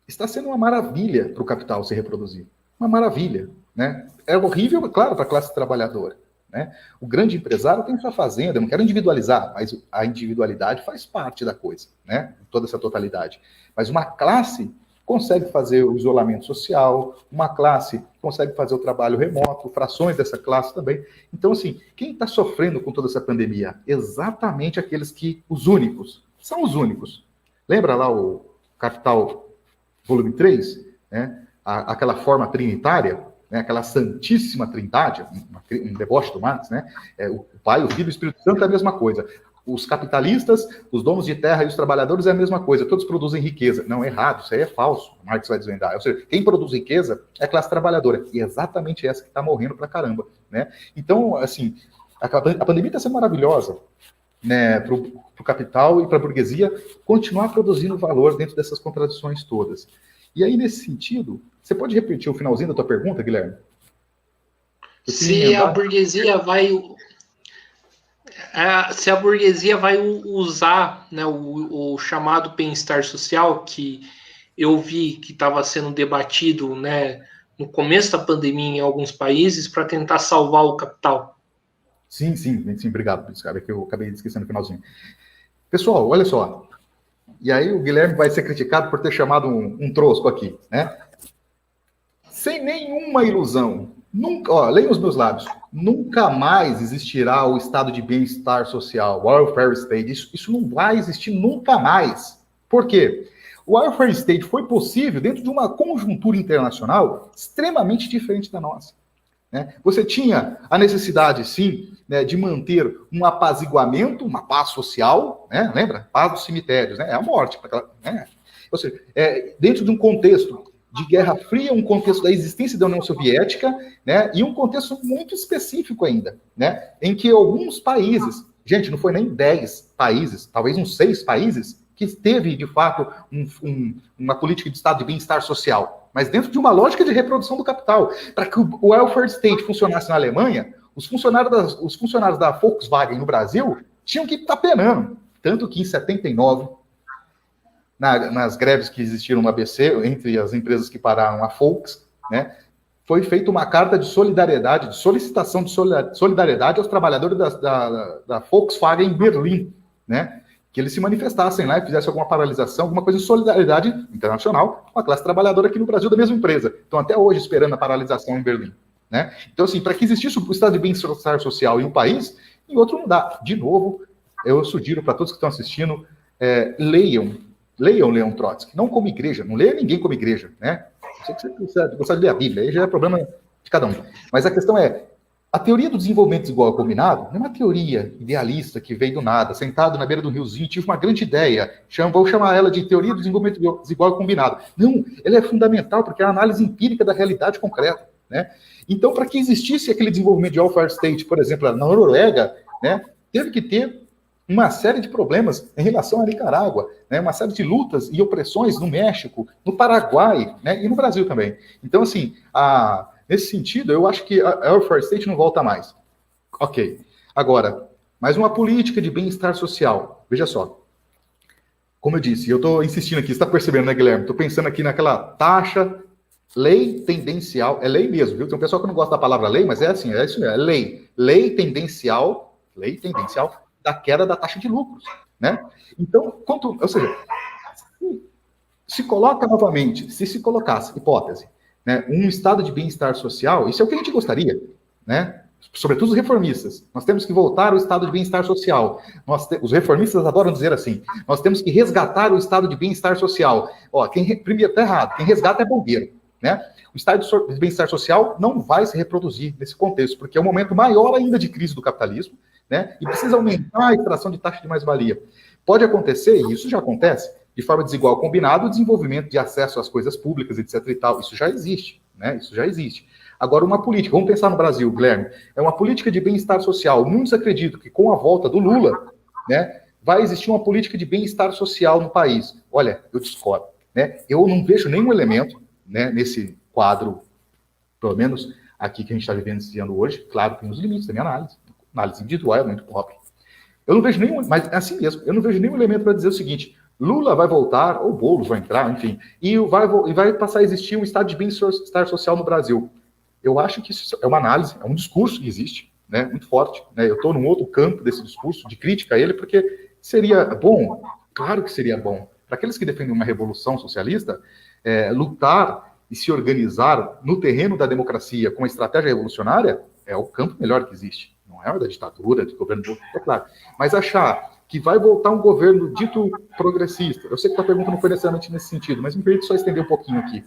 está sendo uma maravilha para o capital se reproduzir. Uma maravilha, né? É horrível, claro, para a classe trabalhadora, né? O grande empresário tem sua fazenda, eu não quero individualizar, mas a individualidade faz parte da coisa, né? Toda essa totalidade. Mas uma classe consegue fazer o isolamento social, uma classe consegue fazer o trabalho remoto, frações dessa classe também. Então, assim, quem está sofrendo com toda essa pandemia? Exatamente aqueles que, os únicos, são os únicos. Lembra lá o Capital volume 3, né? Aquela forma trinitária, né? Aquela santíssima trindade, um deboche do Marx, né? O Pai, o Filho e o Espírito Santo é a mesma coisa. Os capitalistas, os donos de terra e os trabalhadores é a mesma coisa, todos produzem riqueza. Não, é errado, isso aí é falso, Marx vai desvendar. Ou seja, quem produz riqueza é a classe trabalhadora, e é exatamente essa que está morrendo pra caramba, né? Então, assim, a pandemia está sendo maravilhosa, né, para o capital e para a burguesia continuar produzindo valor dentro dessas contradições todas. E aí, nesse sentido, você pode repetir o finalzinho da tua pergunta, Guilherme? Se a burguesia vai usar, né, o chamado bem-estar social, que eu vi que estava sendo debatido, né, no começo da pandemia em alguns países, para tentar salvar o capital. Sim, obrigado por isso, cara, que eu acabei esquecendo no finalzinho. Pessoal, olha só. E aí o Guilherme vai ser criticado por ter chamado um trosco aqui, né? Sem nenhuma ilusão, nunca, ó, leia os meus lábios, nunca mais existirá o estado de bem-estar social, o welfare state, isso não vai existir nunca mais. Por quê? O welfare state foi possível dentro de uma conjuntura internacional extremamente diferente da nossa, né? Você tinha a necessidade, sim, né, de manter um apaziguamento, uma paz social, né? Lembra? Paz dos cemitérios, né? É a morte. Né? Ou seja, dentro de um contexto de Guerra Fria, um contexto da existência da União Soviética, né? E um contexto muito específico ainda, né? Em que alguns países, gente, não foi nem 10 países, talvez uns 6 países, que teve, de fato, uma política de estado de bem-estar social, mas dentro de uma lógica de reprodução do capital. Para que o welfare state funcionasse na Alemanha, os funcionários da Volkswagen no Brasil tinham que estar penando. Tanto que em 79, nas greves que existiram no ABC, entre as empresas que pararam a Volks, né, foi feita uma carta de solidariedade, de solicitação de solidariedade aos trabalhadores da Volkswagen em Berlim, né? Que eles se manifestassem lá e fizessem alguma paralisação, alguma coisa de solidariedade internacional com a classe trabalhadora aqui no Brasil da mesma empresa. Estão até hoje esperando a paralisação em Berlim, né? Então, assim, para que existisse o estado de bem-estar social em um país, em outro não dá. De novo, eu sugiro para todos que estão assistindo, leiam Leon Trotsky, não como igreja, não leia ninguém como igreja, né? Sei que você precisa de ler a Bíblia, aí já é problema de cada um. Mas a questão é, a teoria do desenvolvimento desigual combinado não é uma teoria idealista que veio do nada, sentado na beira do riozinho, tive uma grande ideia, vou chamar ela de teoria do desenvolvimento desigual combinado. Não, ela é fundamental porque é a análise empírica da realidade concreta, né? Então, para que existisse aquele desenvolvimento de welfare state, por exemplo, na Noruega, né, teve que ter uma série de problemas em relação à Nicarágua, né, uma série de lutas e opressões no México, no Paraguai, né, e no Brasil também. Então, assim, nesse sentido, eu acho que a welfare state não volta mais. Ok. Agora, mais uma política de bem-estar social. Veja só. Como eu disse, eu estou insistindo aqui, você está percebendo, né, Guilherme? Estou pensando aqui naquela taxa, lei tendencial, é lei mesmo, viu? Tem um pessoal que não gosta da palavra lei, mas é assim, é isso mesmo, é lei. Lei tendencial da queda da taxa de lucros, né? Então, ou seja, se coloca novamente, se colocasse, hipótese, né, um estado de bem-estar social, isso é o que a gente gostaria, né? Sobretudo os reformistas. Nós temos que voltar ao estado de bem-estar social. Os reformistas adoram dizer assim, nós temos que resgatar o estado de bem-estar social. Ó, primeiro, tá errado, quem resgata é bombeiro, né? O estado de bem-estar social não vai se reproduzir nesse contexto, porque é um momento maior ainda de crise do capitalismo, né? E precisa aumentar a extração de taxa de mais-valia. Pode acontecer, e isso já acontece, de forma desigual combinado, o desenvolvimento de acesso às coisas públicas, etc. e tal. Isso já existe, né? Isso já existe. Agora, uma política, vamos pensar no Brasil, Guilherme, é uma política de bem-estar social. Muitos acreditam que com a volta do Lula, né, vai existir uma política de bem-estar social no país. Olha, eu discordo, né? Eu não vejo nenhum elemento, né, nesse quadro, pelo menos aqui que a gente está vivenciando hoje. Claro, tem os limites da minha análise. Análise individual é muito pobre. Eu não vejo nenhum, mas é assim mesmo, eu não vejo nenhum elemento para dizer o seguinte: Lula vai voltar, ou Boulos vai entrar, enfim, e vai passar a existir um estado de bem-estar social no Brasil. Eu acho que isso é uma análise, é um discurso que existe, né, muito forte. Né? Eu estou num outro campo desse discurso, de crítica a ele, porque seria bom, claro que seria bom, para aqueles que defendem uma revolução socialista, lutar e se organizar no terreno da democracia com uma estratégia revolucionária é o campo melhor que existe. Não é o da ditadura, de governo, é claro. Mas achar que vai voltar um governo dito progressista, eu sei que a pergunta não foi necessariamente nesse sentido, mas me permite só estender um pouquinho aqui,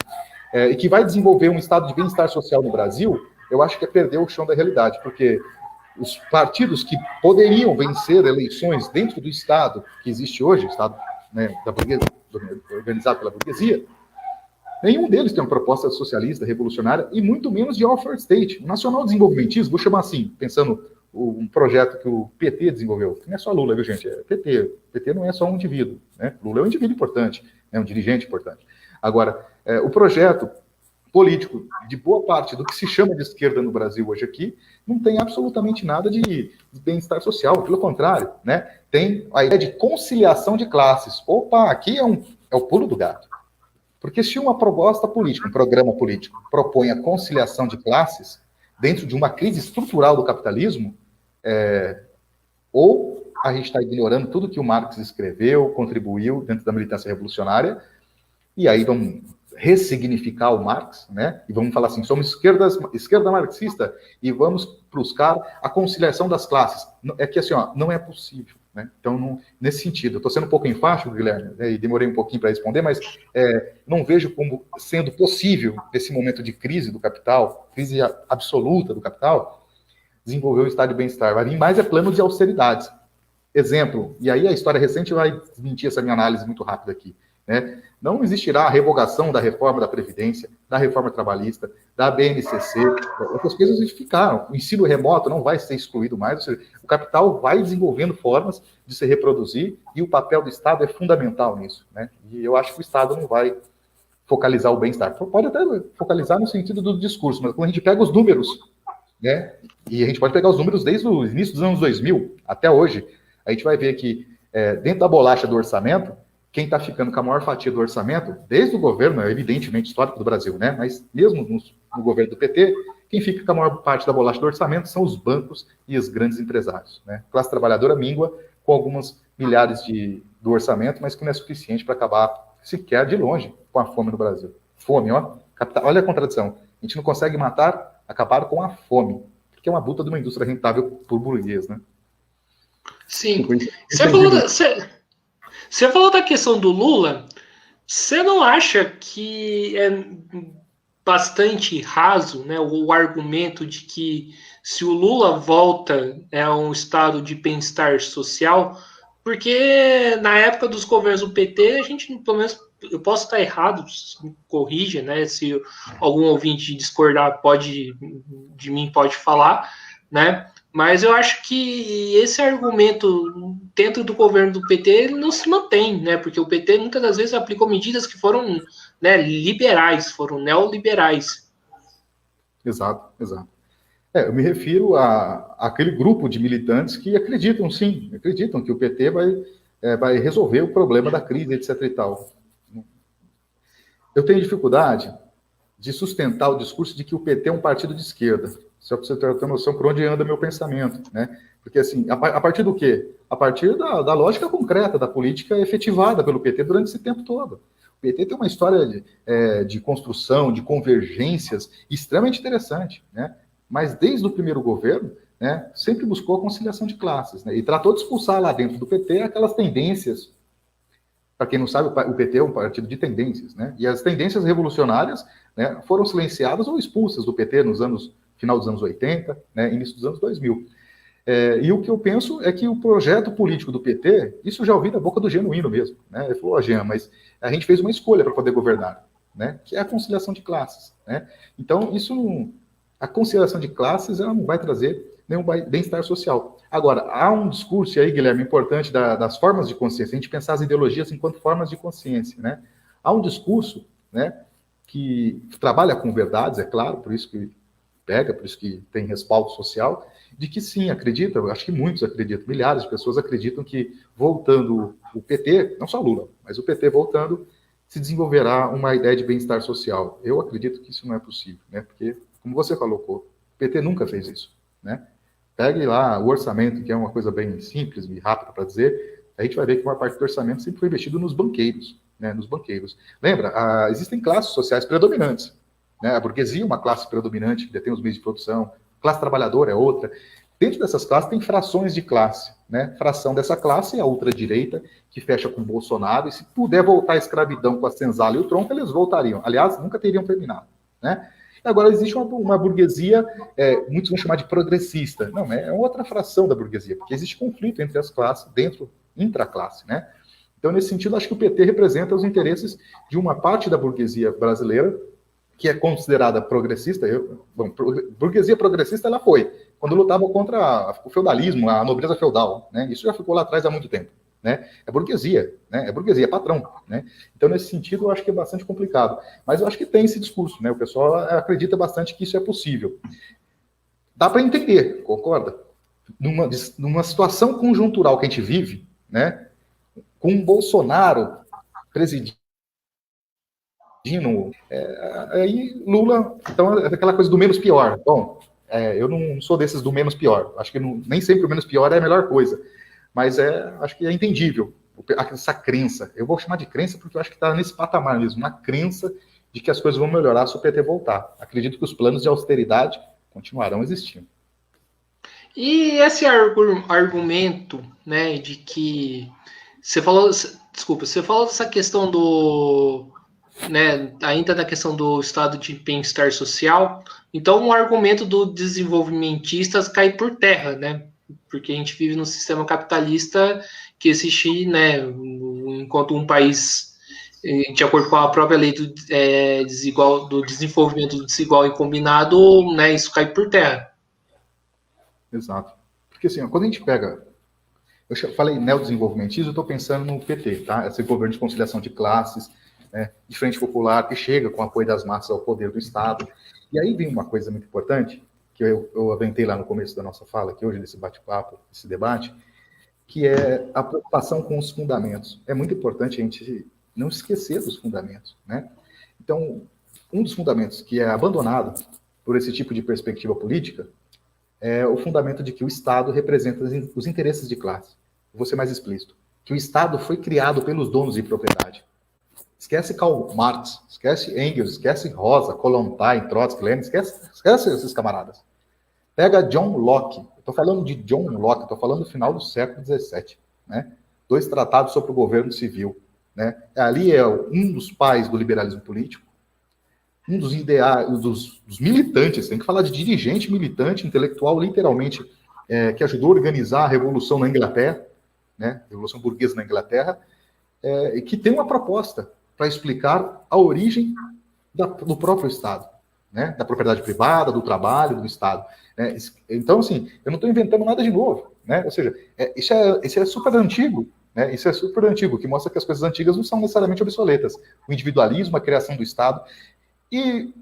e que vai desenvolver um estado de bem-estar social no Brasil, eu acho que é perder o chão da realidade, porque os partidos que poderiam vencer eleições dentro do Estado que existe hoje, o Estado, né, organizado pela burguesia, nenhum deles tem uma proposta socialista, revolucionária, e muito menos de welfare state. O nacional desenvolvimentismo, vou chamar assim, pensando um projeto que o PT desenvolveu. Não é só Lula, viu, gente? É PT. PT não é só um indivíduo, né? Lula é um indivíduo importante, é um dirigente importante. Agora, o projeto político de boa parte do que se chama de esquerda no Brasil hoje aqui não tem absolutamente nada de bem-estar social. Pelo contrário, né? Tem a ideia de conciliação de classes. Opa, aqui é o pulo do gato. Porque se uma proposta política, um programa político, propõe a conciliação de classes dentro de uma crise estrutural do capitalismo, ou a gente está ignorando tudo que o Marx escreveu, contribuiu dentro da militância revolucionária, e aí vamos ressignificar o Marx, né? E vamos falar assim, somos esquerda marxista e vamos buscar a conciliação das classes. É que assim, ó, não é possível. Né? Então, nesse sentido, eu estou sendo um pouco enfático, Guilherme, né, e demorei um pouquinho para responder, mas não vejo como sendo possível, nesse momento de crise do capital, crise absoluta do capital, desenvolver o estado de bem-estar. Vai vir mais plano de austeridades. Exemplo, e aí a história recente vai desmentir essa minha análise muito rápida aqui. Né? Não existirá a revogação da reforma da Previdência, da reforma trabalhista, da BNCC, essas coisas ficaram. O ensino remoto não vai ser excluído mais, ou seja, o capital vai desenvolvendo formas de se reproduzir e o papel do Estado é fundamental nisso. Né? E eu acho que o Estado não vai focalizar o bem-estar. Pode até focalizar no sentido do discurso, mas quando a gente pega os números, né? E a gente pode pegar os números desde o início dos anos 2000 até hoje, a gente vai ver que dentro da bolacha do orçamento, quem está ficando com a maior fatia do orçamento, desde o governo, evidentemente, histórico do Brasil, né? Mas mesmo nos no governo do PT, quem fica com a maior parte da bolacha do orçamento são os bancos e os grandes empresários, né? A classe trabalhadora míngua com algumas milhares do orçamento, mas que não é suficiente para acabar, sequer de longe, com a fome no Brasil. Fome, ó. Olha a contradição. A gente não consegue acabar com a fome, porque é uma buta de uma indústria rentável por burguês, né? Sim. Você falou da questão do Lula. Você não acha que é bastante raso, né, o argumento de que se o Lula volta a um estado de bem-estar social, porque na época dos governos do PT, a gente, pelo menos, eu posso estar errado, me corrija, né, se algum ouvinte discordar de mim pode falar, né, mas eu acho que esse argumento dentro do governo do PT não se mantém, né? Porque o PT muitas das vezes aplicou medidas que foram, né, liberais, foram neoliberais. Exato. Eu me refiro àquele grupo de militantes que acreditam que o PT vai resolver o problema da crise, etc. e tal. Eu tenho dificuldade de sustentar o discurso de que o PT é um partido de esquerda. Só para você ter noção por onde anda meu pensamento, né? Porque, assim, a partir do quê? A partir da lógica concreta, da política efetivada pelo PT durante esse tempo todo. O PT tem uma história de construção, de convergências extremamente interessante, né? Mas desde o primeiro governo, né, sempre buscou a conciliação de classes, né? E tratou de expulsar lá dentro do PT aquelas tendências. Para quem não sabe, o PT é um partido de tendências, né? E as tendências revolucionárias, né, foram silenciadas ou expulsas do PT final dos anos 80, né, início dos anos 2000. E o que eu penso é que o projeto político do PT, isso eu já ouvi da boca do Genuíno mesmo, né? Ele falou, Jean, mas a gente fez uma escolha para poder governar, né? Que é a conciliação de classes, né? Então, a conciliação de classes ela não vai trazer nenhum bem-estar social. Agora, há um discurso aí, Guilherme, importante das formas de consciência, a gente pensar as ideologias enquanto formas de consciência, né? Há um discurso, né, que trabalha com verdades, é claro, por isso que por isso que tem respaldo social, de que sim, acreditam, acho que muitos acreditam, milhares de pessoas acreditam que voltando o PT, não só Lula, mas o PT voltando, se desenvolverá uma ideia de bem-estar social. Eu acredito que isso não é possível, né? Porque, como você colocou, o PT nunca fez isso, né? Pegue lá o orçamento, que é uma coisa bem simples e rápida para dizer, a gente vai ver que uma parte do orçamento sempre foi investido nos banqueiros, né? Nos banqueiros. Lembra, existem classes sociais predominantes, né? A burguesia é uma classe predominante que detém os meios de produção, a classe trabalhadora é outra. Dentro dessas classes tem frações de classe, né? Fração dessa classe é a ultradireita, que fecha com Bolsonaro, e se puder voltar à escravidão com a senzala e o tronco, eles voltariam. Aliás, nunca teriam terminado, né? Agora, existe uma burguesia, muitos vão chamar de progressista. Não, é outra fração da burguesia, porque existe conflito entre as classes, intraclasse, né? Então, nesse sentido, acho que o PT representa os interesses de uma parte da burguesia brasileira, que é considerada progressista. Burguesia progressista ela foi, quando lutava contra o feudalismo, a nobreza feudal, né? Isso já ficou lá atrás há muito tempo, né? É burguesia, né? É burguesia, é patrão, né? Então, nesse sentido, eu acho que é bastante complicado. Mas eu acho que tem esse discurso, né? O pessoal acredita bastante que isso é possível. Dá para entender, concorda? Numa situação conjuntural que a gente vive, né? Com o Bolsonaro presidindo, aí Lula, então é aquela coisa do menos pior. Bom, eu não sou desses do menos pior. Acho que nem sempre o menos pior é a melhor coisa. Mas acho que é entendível essa crença. Eu vou chamar de crença porque eu acho que está nesse patamar mesmo, uma crença de que as coisas vão melhorar se o PT voltar. Acredito que os planos de austeridade continuarão existindo. E esse argumento, né, de que você falou dessa questão né, ainda da questão do estado de bem-estar social, então o argumento do desenvolvimentistas cai por terra, né? Porque a gente vive num sistema capitalista que existe, né, enquanto um país, de acordo com a própria lei do desenvolvimento desigual e combinado, né, isso cai por terra. Exato. Porque assim, quando a gente pega, eu falei neodesenvolvimentismo, eu estou pensando no PT, tá? Esse governo de conciliação de classes, né, de frente popular, que chega com o apoio das massas ao poder do Estado. E aí vem uma coisa muito importante, que eu aventei lá no começo da nossa fala, aqui hoje, nesse bate-papo, esse debate, que é a preocupação com os fundamentos. É muito importante a gente não esquecer dos fundamentos, né? Então, um dos fundamentos que é abandonado por esse tipo de perspectiva política é o fundamento de que o Estado representa os interesses de classe. Vou ser mais explícito. Que o Estado foi criado pelos donos de propriedade. Esquece Karl Marx, esquece Engels, esquece Rosa, Kollontai, Trotsky, Lenin, esquece esses camaradas. Pega John Locke. Estou falando de John Locke, estou falando do final do século XVII. Né? 2 tratados sobre o governo civil. Né? Ali é um dos pais do liberalismo político, um dos ideais, dos militantes, tem que falar de dirigente, militante, intelectual, literalmente, que ajudou a organizar a Revolução na Inglaterra, né? Revolução Burguesa na Inglaterra, e que tem uma proposta para explicar a origem do próprio Estado, né? Da propriedade privada, do trabalho, do Estado. Né? Então, assim, eu não estou inventando nada de novo, né? Ou seja, isso é super antigo, né? Isso é super antigo, que mostra que as coisas antigas não são necessariamente obsoletas. O individualismo, a criação do Estado. E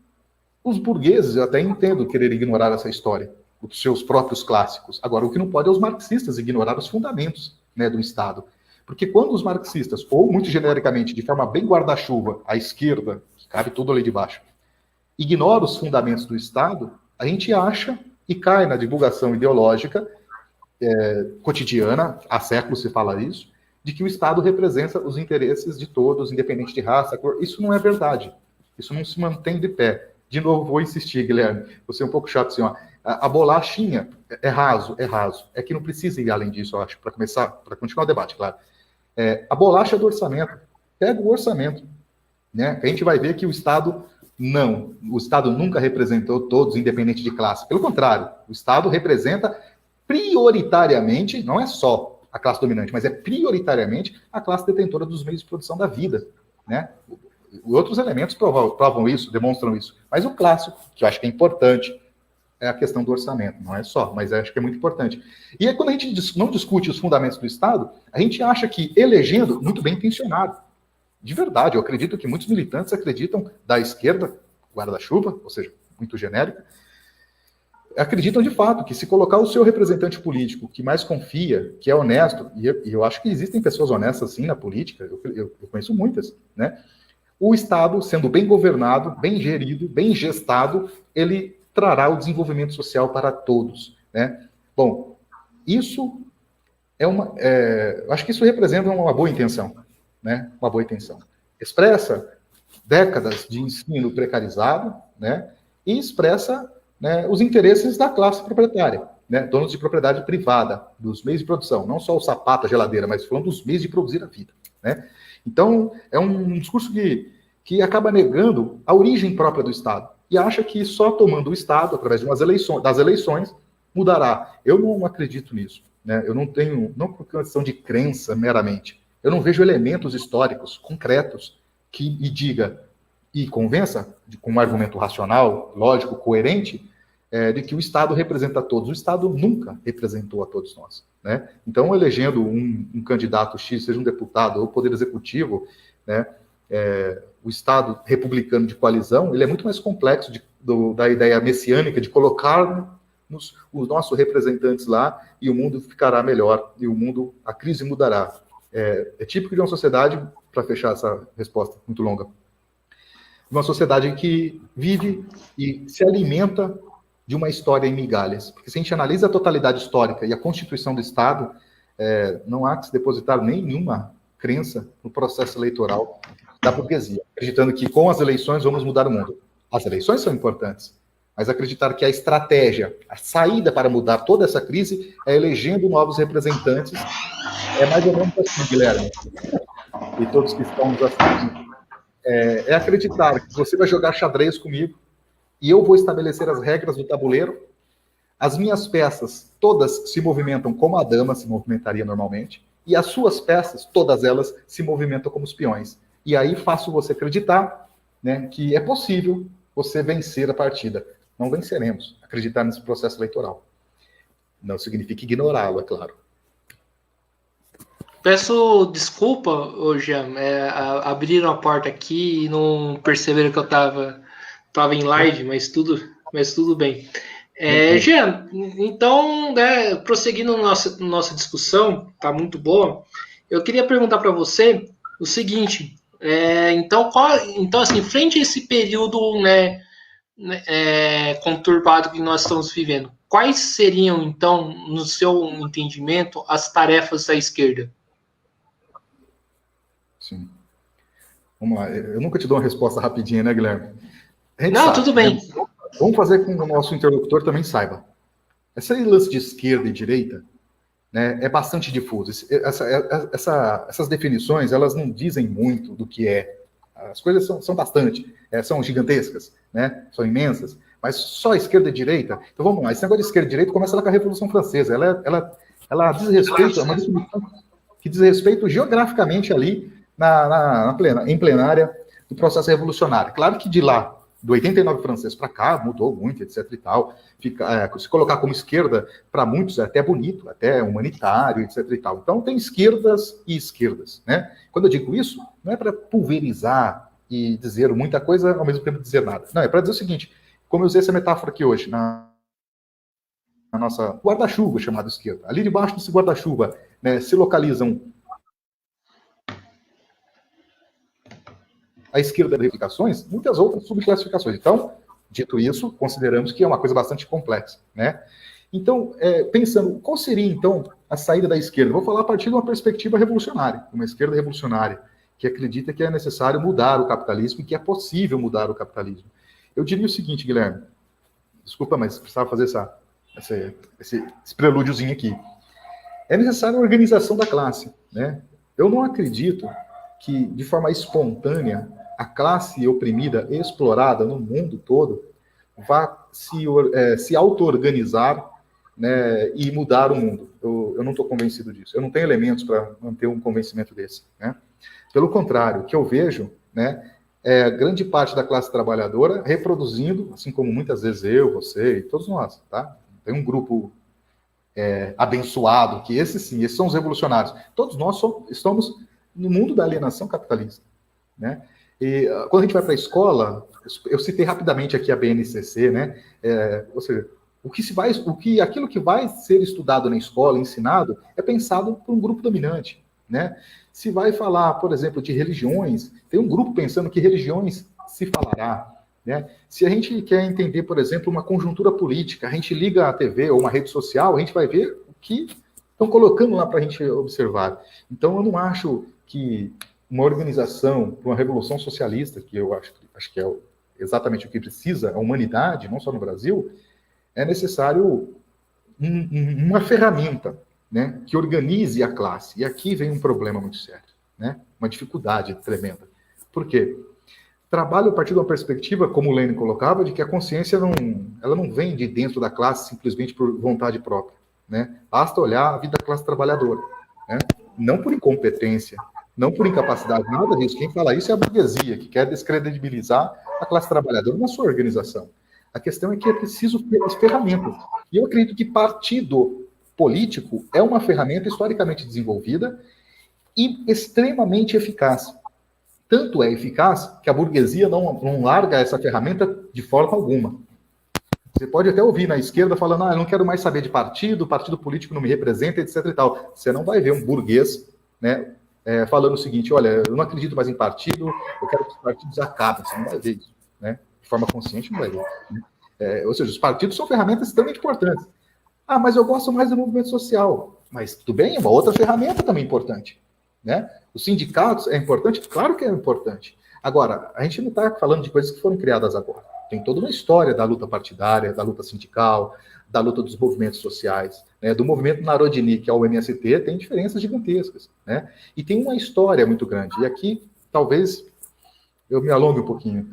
os burgueses, eu até entendo querer ignorar essa história, os seus próprios clássicos. Agora, o que não pode é os marxistas ignorar os fundamentos, né, do Estado. Porque quando os marxistas, ou muito genericamente, de forma bem guarda-chuva, a esquerda, que cabe tudo ali de baixo, ignora os fundamentos do Estado, a gente acha e cai na divulgação ideológica cotidiana, há séculos se fala isso, de que o Estado representa os interesses de todos, independente de raça, cor. Isso não é verdade. Isso não se mantém de pé. De novo, vou insistir, Guilherme. Você é um pouco chato assim, ó. A bolachinha é raso. É que não precisa ir além disso, eu acho, para continuar o debate, claro. A bolacha do orçamento. Pega o orçamento. Né? A gente vai ver que o Estado nunca representou todos, independente de classe. Pelo contrário, o Estado representa prioritariamente, não é só a classe dominante, mas é prioritariamente a classe detentora dos meios de produção da vida. Né? Outros elementos provam isso, demonstram isso. Mas o clássico, que eu acho que é importante, é a questão do orçamento. Não é só, mas acho que é muito importante. E aí, quando a gente não discute os fundamentos do Estado, a gente acha que elegendo, muito bem intencionado. De verdade, eu acredito que muitos militantes acreditam da esquerda, guarda-chuva, ou seja, muito genérica, acreditam de fato que se colocar o seu representante político que mais confia, que é honesto, e eu acho que existem pessoas honestas sim na política, eu conheço muitas, né? O Estado, sendo bem governado, bem gerido, bem gestado, ele trará o desenvolvimento social para todos, né? Bom, isso eu acho que isso representa uma boa intenção, né? Uma boa intenção. Expressa décadas de ensino precarizado, né? E expressa, né, os interesses da classe proprietária, né? Donos de propriedade privada, dos meios de produção, não só o sapato, a geladeira, mas falando dos meios de produzir a vida, né? Então, é um discurso que acaba negando a origem própria do Estado e acha que só tomando o Estado, através de das eleições, mudará. Eu não acredito nisso, né? Eu não por questão de crença meramente, eu não vejo elementos históricos concretos que me diga e convença, com um argumento racional, lógico, coerente, de que o Estado representa a todos. O Estado nunca representou a todos nós, né? Então, elegendo um candidato X, seja um deputado ou poder executivo, né, o Estado republicano de coalizão, ele é muito mais complexo da ideia messiânica de colocar os nossos representantes lá e o mundo ficará melhor, e a crise mudará. É típico de uma sociedade, para fechar essa resposta muito longa, uma sociedade que vive e se alimenta de uma história em migalhas. Porque se a gente analisa a totalidade histórica e a constituição do Estado, não há que se depositar nenhuma crença no processo eleitoral da burguesia, acreditando que com as eleições vamos mudar o mundo. As eleições são importantes, mas acreditar que a estratégia, a saída para mudar toda essa crise é elegendo novos representantes, é mais ou menos assim, Guilherme, e todos que estão nos assistindo. É acreditar que você vai jogar xadrez comigo e eu vou estabelecer as regras do tabuleiro. As minhas peças, todas se movimentam como a dama se movimentaria normalmente, e as suas peças, todas elas, se movimentam como os peões. E aí faço você acreditar, né, que é possível você vencer a partida. Não venceremos, acreditar nesse processo eleitoral. Não significa ignorá-lo, é claro. Peço desculpa, Jean, abriram a porta aqui e não perceberam que eu estava em live, mas tudo bem. Jean, então, né, prosseguindo nossa discussão, tá muito boa, eu queria perguntar para você o seguinte, Então, assim, frente a esse período, né, conturbado que nós estamos vivendo, quais seriam, então, no seu entendimento, as tarefas da esquerda? Sim. Vamos lá. Eu nunca te dou uma resposta rapidinha, né, Guilherme? A gente Não, sabe, tudo bem. né? Vamos fazer com que o nosso interlocutor também saiba. Esse lance de esquerda e direita, né, é bastante difuso. Essas definições, elas não dizem muito do que é. As coisas são bastante, são gigantescas, né, são imensas, mas só esquerda e direita. Então vamos lá, esse negócio de esquerda e direita começa lá com a Revolução Francesa. Ela diz respeito, é uma definição que diz respeito geograficamente ali em plenária do processo revolucionário. Claro que de lá, do 89 francês para cá, mudou muito, etc e tal. Se colocar como esquerda, para muitos é até bonito, até humanitário, etc e tal. Então tem esquerdas e esquerdas, né? Quando eu digo isso, não é para pulverizar e dizer muita coisa ao mesmo tempo dizer nada. Não, é para dizer o seguinte, como eu usei essa metáfora aqui hoje, na nossa guarda-chuva chamado esquerda. Ali debaixo desse guarda-chuva, né, se localizam à esquerda das classificações, muitas outras subclassificações. Então, dito isso, consideramos que é uma coisa bastante complexa, né? Então, pensando, qual seria, então, a saída da esquerda? Vou falar a partir de uma perspectiva revolucionária, uma esquerda revolucionária, que acredita que é necessário mudar o capitalismo e que é possível mudar o capitalismo. Eu diria o seguinte, Guilherme, desculpa, mas precisava fazer esse prelúdiozinho aqui. É necessária a organização da classe, né? Eu não acredito que, de forma espontânea, a classe oprimida, explorada no mundo todo, vá se auto-organizar, né, e mudar o mundo. Eu não estou convencido disso. Eu não tenho elementos para manter um convencimento desse, né? Pelo contrário, o que eu vejo, né, é grande parte da classe trabalhadora reproduzindo, assim como muitas vezes eu, você e todos nós, tá? Tem um grupo abençoado, que esses são os revolucionários. Todos nós estamos no mundo da alienação capitalista, né? E quando a gente vai para a escola, eu citei rapidamente aqui a BNCC, né? Ou seja, aquilo que vai ser estudado na escola, ensinado, é pensado por um grupo dominante, né? Se vai falar, por exemplo, de religiões, tem um grupo pensando que religiões se falará, né? Se a gente quer entender, por exemplo, uma conjuntura política, a gente liga a TV ou uma rede social, a gente vai ver o que estão colocando lá para a gente observar. Então, eu não acho que uma organização, uma revolução socialista, que eu acho que é exatamente o que precisa a humanidade, não só no Brasil, é necessário uma ferramenta, né, que organize a classe. E aqui vem um problema muito sério, né, uma dificuldade tremenda. Por quê? Trabalho a partir de uma perspectiva, como o Lenin colocava, de que a consciência ela não vem de dentro da classe simplesmente por vontade própria, né? Basta olhar a vida da classe trabalhadora, né? Não por incompetência, não por incapacidade, nada disso. Quem fala isso é a burguesia, que quer descredibilizar a classe trabalhadora na sua organização. A questão é que é preciso ter as ferramentas. E eu acredito que partido político é uma ferramenta historicamente desenvolvida e extremamente eficaz. Tanto é eficaz que a burguesia não larga essa ferramenta de forma alguma. Você pode até ouvir na esquerda falando, eu não quero mais saber de partido político não me representa, etc e tal. Você não vai ver um burguês, né, falando o seguinte, olha, eu não acredito mais em partido, eu quero que os partidos acabem. Você não vai ver isso, né? De forma consciente, não vai ver. Né? Ou seja, os partidos são ferramentas extremamente importantes. Mas eu gosto mais do movimento social. Mas tudo bem, é uma outra ferramenta também importante, né? Os sindicatos é importante? Claro que é importante. Agora, a gente não está falando de coisas que foram criadas agora. Tem toda uma história da luta partidária, da luta sindical, da luta dos movimentos sociais, né? Do movimento Narodnik ao MST, tem diferenças gigantescas, né? E tem uma história muito grande. E aqui, talvez, eu me alongue um pouquinho.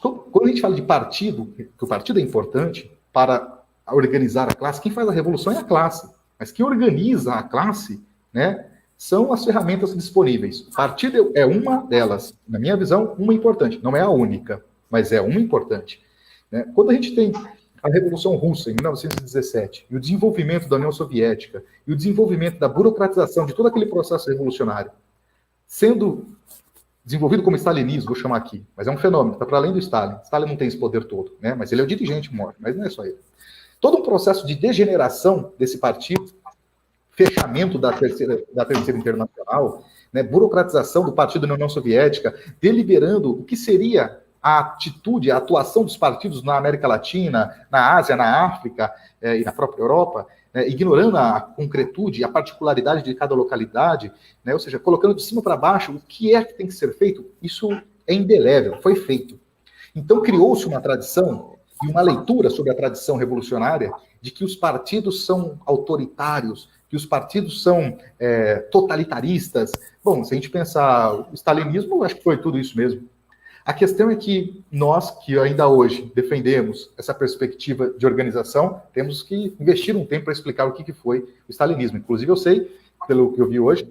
Quando a gente fala de partido, que o partido é importante para organizar a classe, quem faz a revolução é a classe. Mas quem organiza a classe, né, são as ferramentas disponíveis. O partido é uma delas. Na minha visão, uma importante. Não é a única, mas é uma importante. Né? Quando a gente tem a Revolução Russa, em 1917, e o desenvolvimento da União Soviética, e o desenvolvimento da burocratização de todo aquele processo revolucionário, sendo desenvolvido como stalinismo, vou chamar aqui, mas é um fenômeno, está para além do Stalin. Stalin não tem esse poder todo, né? Mas ele é o dirigente maior, mas não é só ele. Todo um processo de degeneração desse partido, fechamento da terceira internacional, né, burocratização do partido na União Soviética, deliberando o que seria a atitude, a atuação dos partidos na América Latina, na Ásia, na África e na própria Europa, né, ignorando a concretude e a particularidade de cada localidade, né, ou seja, colocando de cima para baixo o que é que tem que ser feito, isso é indelével, foi feito. Então criou-se uma tradição e uma leitura sobre a tradição revolucionária de que os partidos são autoritários, que os partidos são totalitaristas. Bom, se a gente pensar o stalinismo, acho que foi tudo isso mesmo. A questão é que nós, que ainda hoje defendemos essa perspectiva de organização, temos que investir um tempo para explicar o que foi o stalinismo. Inclusive, eu sei, pelo que eu vi hoje,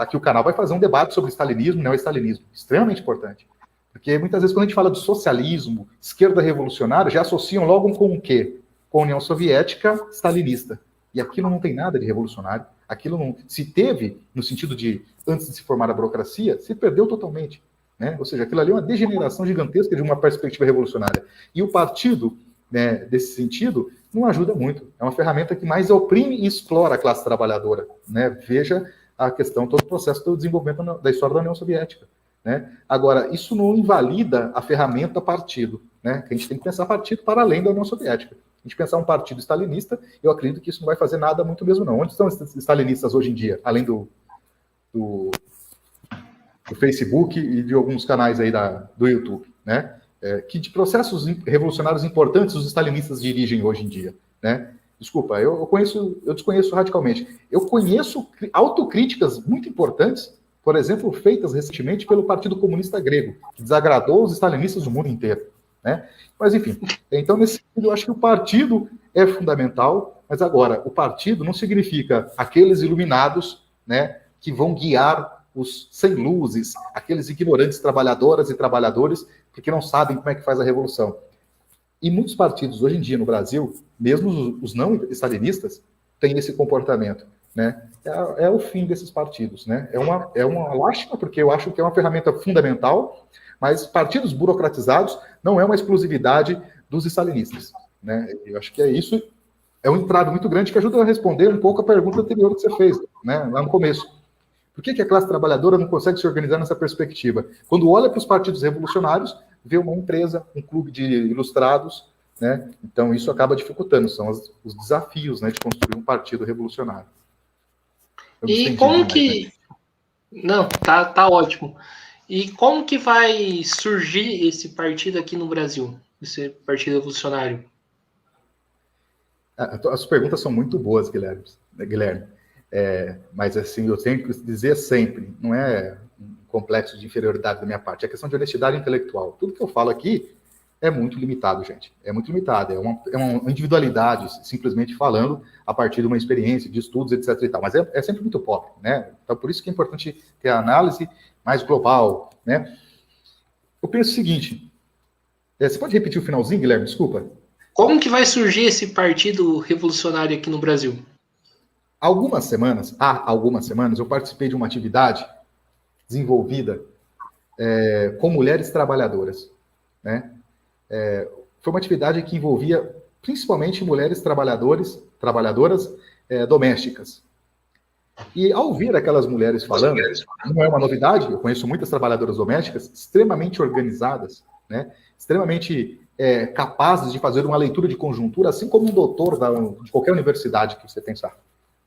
aqui o canal vai fazer um debate sobre stalinismo e neo-stalinismo, extremamente importante. Porque muitas vezes, quando a gente fala de socialismo, esquerda revolucionária, já associam logo com o quê? Com a União Soviética stalinista. E aquilo não tem nada de revolucionário. Aquilo não se teve, no sentido de, antes de se formar a burocracia, se perdeu totalmente. Né? Ou seja, aquilo ali é uma degeneração gigantesca de uma perspectiva revolucionária. E o partido, né, desse sentido, não ajuda muito. É uma ferramenta que mais oprime e explora a classe trabalhadora. Né? Veja a questão, todo o processo do desenvolvimento da história da União Soviética. Né? Agora, isso não invalida a ferramenta partido. Né? A gente tem que pensar partido para além da União Soviética. A gente pensar um partido stalinista, eu acredito que isso não vai fazer nada muito mesmo, não. Onde estão os stalinistas hoje em dia, além do Facebook e de alguns canais aí do YouTube, né? Que de processos revolucionários importantes os stalinistas dirigem hoje em dia, né? Desculpa, eu desconheço radicalmente. Eu conheço autocríticas muito importantes, por exemplo, feitas recentemente pelo Partido Comunista Grego, que desagradou os stalinistas do mundo inteiro, né? Mas, enfim, então, nesse sentido, eu acho que o partido é fundamental, mas agora, o partido não significa aqueles iluminados, né, que vão guiar os sem luzes, aqueles ignorantes trabalhadoras e trabalhadores, porque não sabem como é que faz a revolução. E muitos partidos, hoje em dia, no Brasil, mesmo os não stalinistas, têm esse comportamento, né? É o fim desses partidos, né? É uma lástima, porque eu acho que é uma ferramenta fundamental, mas partidos burocratizados não é uma exclusividade dos stalinistas, né? Eu acho que isso é um entrave muito grande que ajuda a responder um pouco a pergunta anterior que você fez, né, lá no começo. Por que a classe trabalhadora não consegue se organizar nessa perspectiva? Quando olha para os partidos revolucionários, vê uma empresa, um clube de ilustrados, né? Então isso acaba dificultando, são os desafios, né, de construir um partido revolucionário. E como que... Não, tá ótimo. E como que vai surgir esse partido aqui no Brasil, esse partido revolucionário? As perguntas são muito boas, Guilherme. Mas assim, eu tenho que dizer sempre, não é um complexo de inferioridade da minha parte, é questão de honestidade intelectual. Tudo que eu falo aqui é muito limitado, gente. É muito limitado, é uma individualidade, simplesmente falando a partir de uma experiência, de estudos, etc. e tal. Mas é sempre muito pobre, né? Então, por isso que é importante ter a análise mais global, né? Eu penso o seguinte, você pode repetir o finalzinho, Guilherme? Desculpa. Como que vai surgir esse partido revolucionário aqui no Brasil? Há algumas semanas, eu participei de uma atividade desenvolvida com mulheres trabalhadoras, né? Foi uma atividade que envolvia principalmente mulheres trabalhadoras domésticas. E ao ouvir aquelas mulheres falando, não é uma novidade, eu conheço muitas trabalhadoras domésticas extremamente organizadas, né? Extremamente capazes de fazer uma leitura de conjuntura, assim como um doutor de qualquer universidade que você pensar,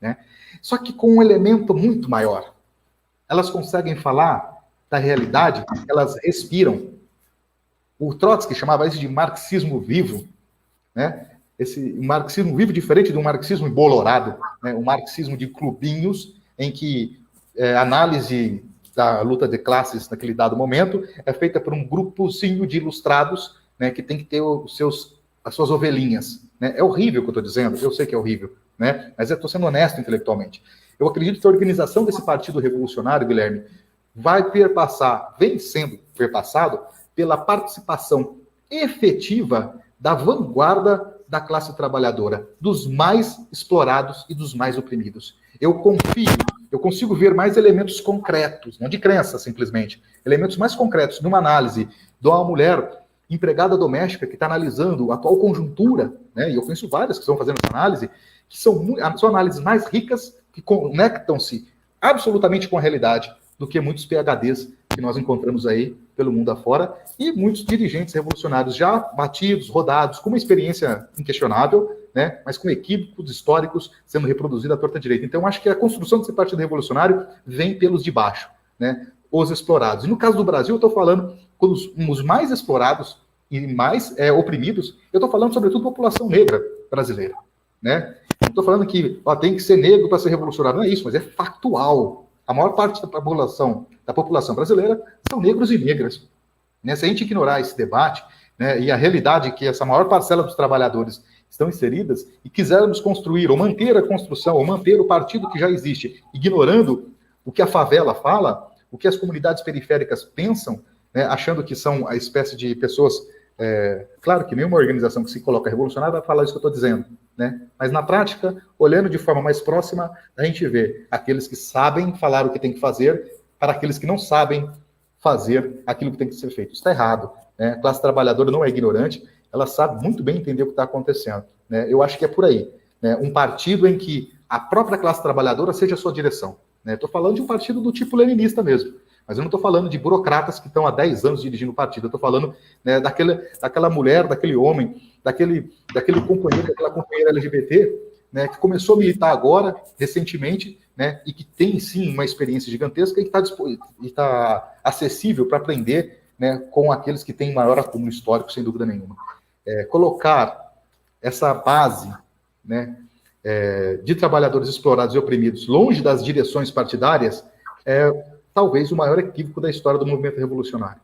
né? Só que com um elemento muito maior. Elas conseguem falar da realidade, elas respiram. O Trotsky chamava isso de marxismo vivo, né? Esse marxismo vivo diferente de um marxismo embolorado, né? Um marxismo de clubinhos, em que a análise da luta de classes naquele dado momento é feita por um grupozinho de ilustrados, né, que tem que ter as suas ovelhinhas. Né? É horrível o que eu estou dizendo, eu sei que é horrível, né? Mas eu estou sendo honesto intelectualmente. Eu acredito que a organização desse partido revolucionário, Guilherme, vem sendo perpassado pela participação efetiva da vanguarda da classe trabalhadora, dos mais explorados e dos mais oprimidos. Eu consigo ver mais elementos concretos, não de crença simplesmente, elementos mais concretos numa análise de uma mulher empregada doméstica que está analisando a atual conjuntura, né? E eu conheço várias que estão fazendo essa análise, que são análises mais ricas, que conectam-se absolutamente com a realidade do que muitos PhDs que nós encontramos aí pelo mundo afora e muitos dirigentes revolucionários já batidos, rodados, com uma experiência inquestionável, né, mas com equívocos históricos sendo reproduzidos à torta direita. Então, acho que a construção desse partido revolucionário vem pelos de baixo, né, os explorados. E no caso do Brasil, eu estou falando com os mais explorados e mais oprimidos, eu estou falando sobretudo da população negra brasileira, né? Não estou falando que tem que ser negro para ser revolucionário, não é isso, mas é factual. A maior parte da população brasileira são negros e negras. Né? Se a gente ignorar esse debate, né, e a realidade que essa maior parcela dos trabalhadores estão inseridas, e quisermos construir ou manter a construção, ou manter o partido que já existe, ignorando o que a favela fala, o que as comunidades periféricas pensam, né, achando que são a espécie de pessoas... claro que nenhuma organização que se coloca revolucionária vai falar isso que eu estou dizendo, né? Mas na prática, olhando de forma mais próxima, a gente vê aqueles que sabem falar o que tem que fazer para aqueles que não sabem fazer aquilo que tem que ser feito. Isso está errado, né? A classe trabalhadora não é ignorante, ela sabe muito bem entender o que está acontecendo, né? Eu acho que é por aí, né? Um partido em que a própria classe trabalhadora seja a sua direção, né? Estou falando de um partido do tipo leninista mesmo. Mas eu não estou falando de burocratas que estão há 10 anos dirigindo o partido. Eu estou falando, né, daquela mulher, daquele homem, daquele companheiro, daquela companheira LGBT, né, que começou a militar agora, recentemente, né, e que tem, sim, uma experiência gigantesca e que está acessível para aprender, né, com aqueles que têm maior acúmulo histórico, sem dúvida nenhuma. Colocar essa base, né, de trabalhadores explorados e oprimidos longe das direções partidárias talvez o maior equívoco da história do movimento revolucionário.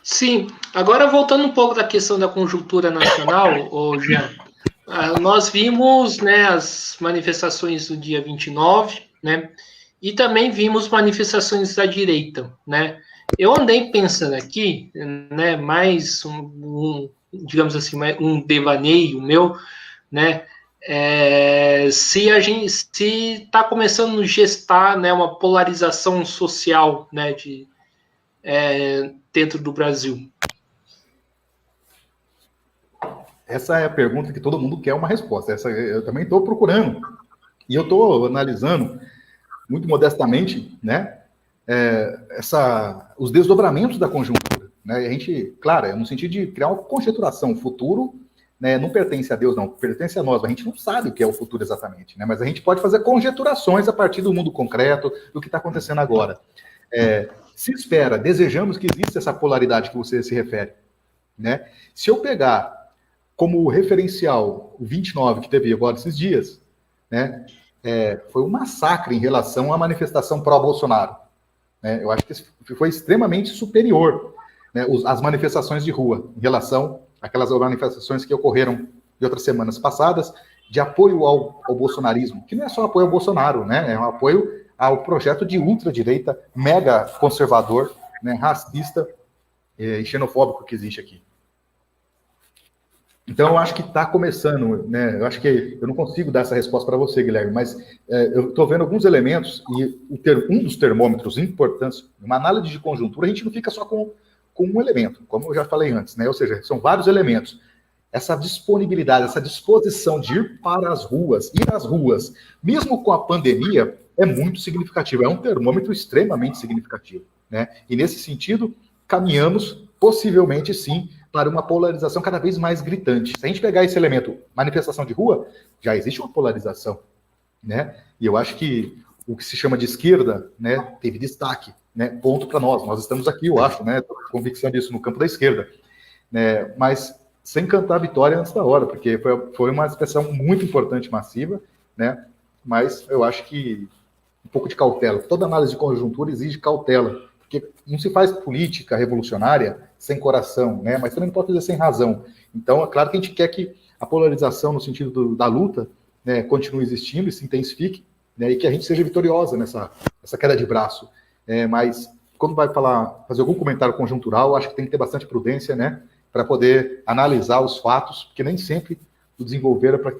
Sim. Agora, voltando um pouco da questão da conjuntura nacional, Jean, nós vimos, né, as manifestações do dia 29, né, e também vimos manifestações da direita, né. Eu andei pensando aqui, né, mais digamos assim, um devaneio meu, né, se está começando a gestar, né, uma polarização social, né, dentro do Brasil. Essa é a pergunta que todo mundo quer uma resposta. Essa eu também estou procurando. E eu estou analisando, muito modestamente, né, os desdobramentos da conjuntura. Né? E a gente, claro, é no sentido de criar uma conjeturação. O futuro, né, não pertence a Deus, não, pertence a nós. A gente não sabe o que é o futuro exatamente, né? Mas a gente pode fazer conjeturações a partir do mundo concreto, do que está acontecendo agora. Se espera, desejamos que exista essa polaridade que você se refere. Né? Se eu pegar como referencial o 29 que teve agora esses dias, né, foi um massacre em relação à manifestação pró-Bolsonaro. Né? Eu acho que foi extremamente superior, né, as manifestações de rua em relação àquelas manifestações que ocorreram de outras semanas passadas de apoio ao bolsonarismo, que não é só apoio ao Bolsonaro, né, é um apoio ao projeto de ultradireita mega conservador, né, racista e xenofóbico que existe aqui. Então, eu acho que está começando, né? Eu acho que eu não consigo dar essa resposta para você, Guilherme, mas eu estou vendo alguns elementos e um dos termômetros importantes, numa análise de conjuntura, a gente não fica só com um elemento, como eu já falei antes, né? Ou seja, são vários elementos. Essa disponibilidade, essa disposição de ir às ruas, mesmo com a pandemia, é muito significativo. É um termômetro extremamente significativo, né? E nesse sentido, caminhamos, possivelmente, sim, para uma polarização cada vez mais gritante. Se a gente pegar esse elemento, manifestação de rua, já existe uma polarização, né? E eu acho que o que se chama de esquerda, né, teve destaque, né? Ponto para nós. Nós estamos aqui, eu acho, né? Tô com convicção disso no campo da esquerda, né? Mas sem cantar a vitória antes da hora, porque foi uma expressão muito importante, massiva, né? Mas eu acho que um pouco de cautela. Toda análise de conjuntura exige cautela, porque não se faz política revolucionária sem coração, né? Mas também não pode fazer sem razão. Então, é claro que a gente quer que a polarização no sentido da luta, né, continue existindo e se intensifique, né, e que a gente seja vitoriosa nessa queda de braço. Mas quando vai fazer algum comentário conjuntural, acho que tem que ter bastante prudência, né, para poder analisar os fatos, porque nem sempre o desenvolver é para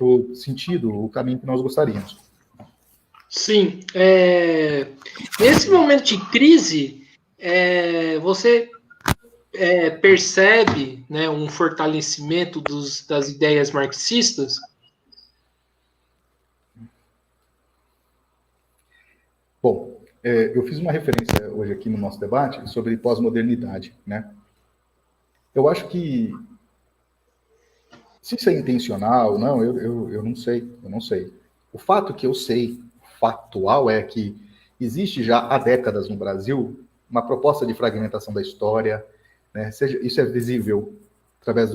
o sentido, o caminho que nós gostaríamos. Sim. Nesse momento de crise, você percebe, né, um fortalecimento das ideias marxistas? Bom, eu fiz uma referência hoje aqui no nosso debate sobre pós-modernidade, né? Eu acho que, se isso é intencional ou não, eu não sei, eu não sei. O fato que eu sei, factual, é que existe já há décadas no Brasil uma proposta de fragmentação da história, né? Isso é visível através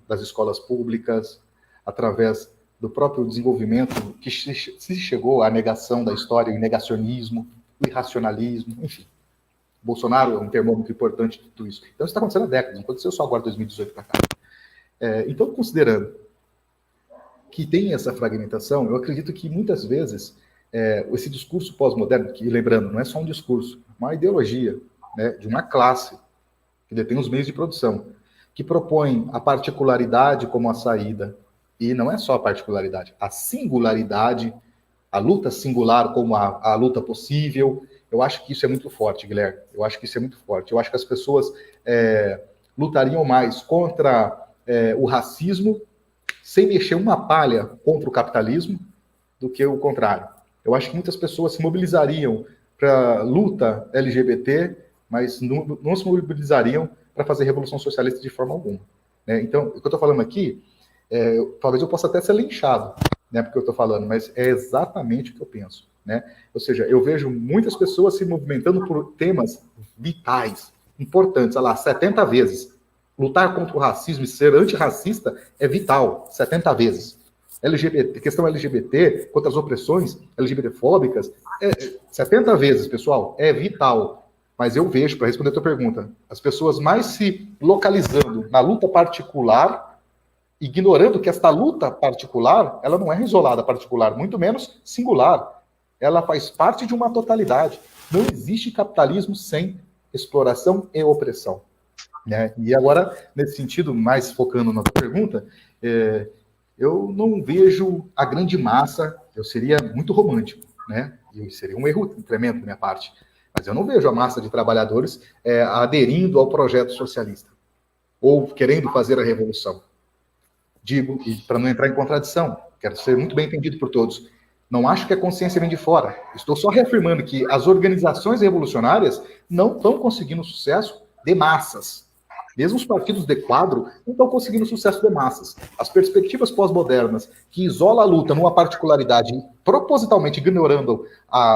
das escolas públicas, através do próprio desenvolvimento, que se chegou à negação da história, o negacionismo, o irracionalismo, enfim. Bolsonaro é um termômetro importante de tudo isso. Então, isso está acontecendo há décadas, não aconteceu só agora, 2018 para cá. Então, considerando que tem essa fragmentação, eu acredito que muitas vezes esse discurso pós-moderno, que, lembrando, não é só um discurso, é uma ideologia, né, de uma classe que detém os meios de produção, que propõe a particularidade como a saída, e não é só a particularidade, a singularidade, a luta singular como a luta possível. Eu acho que isso é muito forte, Guilherme. Eu acho que isso é muito forte. Eu acho que as pessoas lutariam mais contra o racismo, sem mexer uma palha contra o capitalismo, do que o contrário. Eu acho que muitas pessoas se mobilizariam para a luta LGBT, mas não se mobilizariam para fazer revolução socialista de forma alguma, né? Então, o que eu estou falando aqui, talvez eu possa até ser linchado, né, porque eu estou falando, mas é exatamente o que eu penso, né? Ou seja, eu vejo muitas pessoas se movimentando por temas vitais, importantes, olha lá, 70 vezes. Lutar contra o racismo e ser antirracista é vital, 70 vezes. LGBT, questão LGBT, contra as opressões LGBTfóbicas, 70 vezes, pessoal, é vital. Mas eu vejo, para responder a tua pergunta, as pessoas mais se localizando na luta particular, ignorando que esta luta particular, ela não é isolada particular, muito menos singular. Ela faz parte de uma totalidade. Não existe capitalismo sem exploração e opressão, né? E agora, nesse sentido, mais focando na tua pergunta, eu não vejo a grande massa, eu seria muito romântico, né? E seria um erro tremendo da minha parte, mas eu não vejo a massa de trabalhadores aderindo ao projeto socialista, ou querendo fazer a revolução. Digo, e para não entrar em contradição, quero ser muito bem entendido por todos, não acho que a consciência vem de fora. Estou só reafirmando que as organizações revolucionárias não estão conseguindo sucesso de massas. Mesmo os partidos de quadro não estão conseguindo sucesso de massas. As perspectivas pós-modernas, que isolam a luta numa particularidade, propositalmente ignorando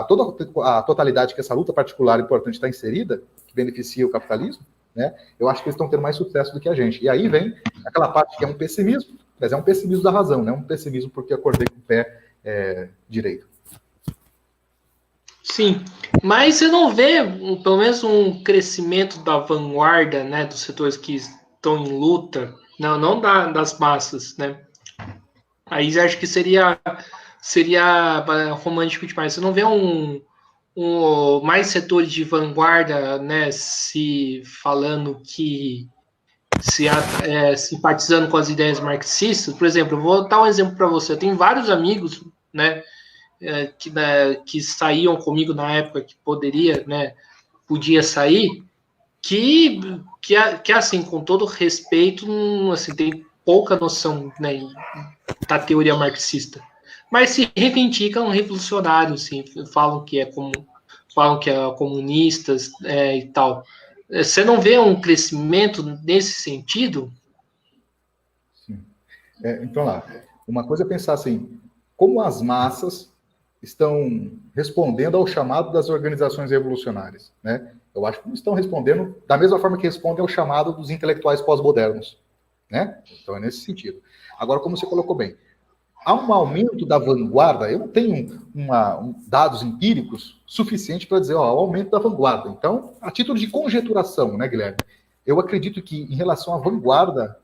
toda a totalidade que essa luta particular importante está inserida, que beneficia o capitalismo, né? Eu acho que eles estão tendo mais sucesso do que a gente. E aí vem aquela parte que é um pessimismo, mas é um pessimismo da razão, né? Um pessimismo porque acordei com o pé direito. Sim, mas você não vê, pelo menos, um crescimento da vanguarda, né, dos setores que estão em luta, não das massas, né? Aí acho que seria romântico demais. Você não vê mais setores de vanguarda, né, se falando que simpatizando com as ideias marxistas. Por exemplo, eu vou dar um exemplo para você. Eu tenho vários amigos, né, que saíam comigo na época que podia sair, que assim, com todo respeito, assim, tem pouca noção, né, da teoria marxista, mas se reivindicam revolucionários, assim, falam que é comunistas e tal. Você não vê um crescimento nesse sentido? Sim. Então lá, uma coisa é pensar assim, como as massas estão respondendo ao chamado das organizações revolucionárias, né? Eu acho que não estão respondendo da mesma forma que respondem ao chamado dos intelectuais pós-modernos, né? Então é nesse sentido. Agora, como você colocou bem, há um aumento da vanguarda. Eu não tenho dados empíricos suficientes para dizer, o aumento da vanguarda. Então, a título de conjeturação, né, Guilherme? Eu acredito que, em relação à vanguarda,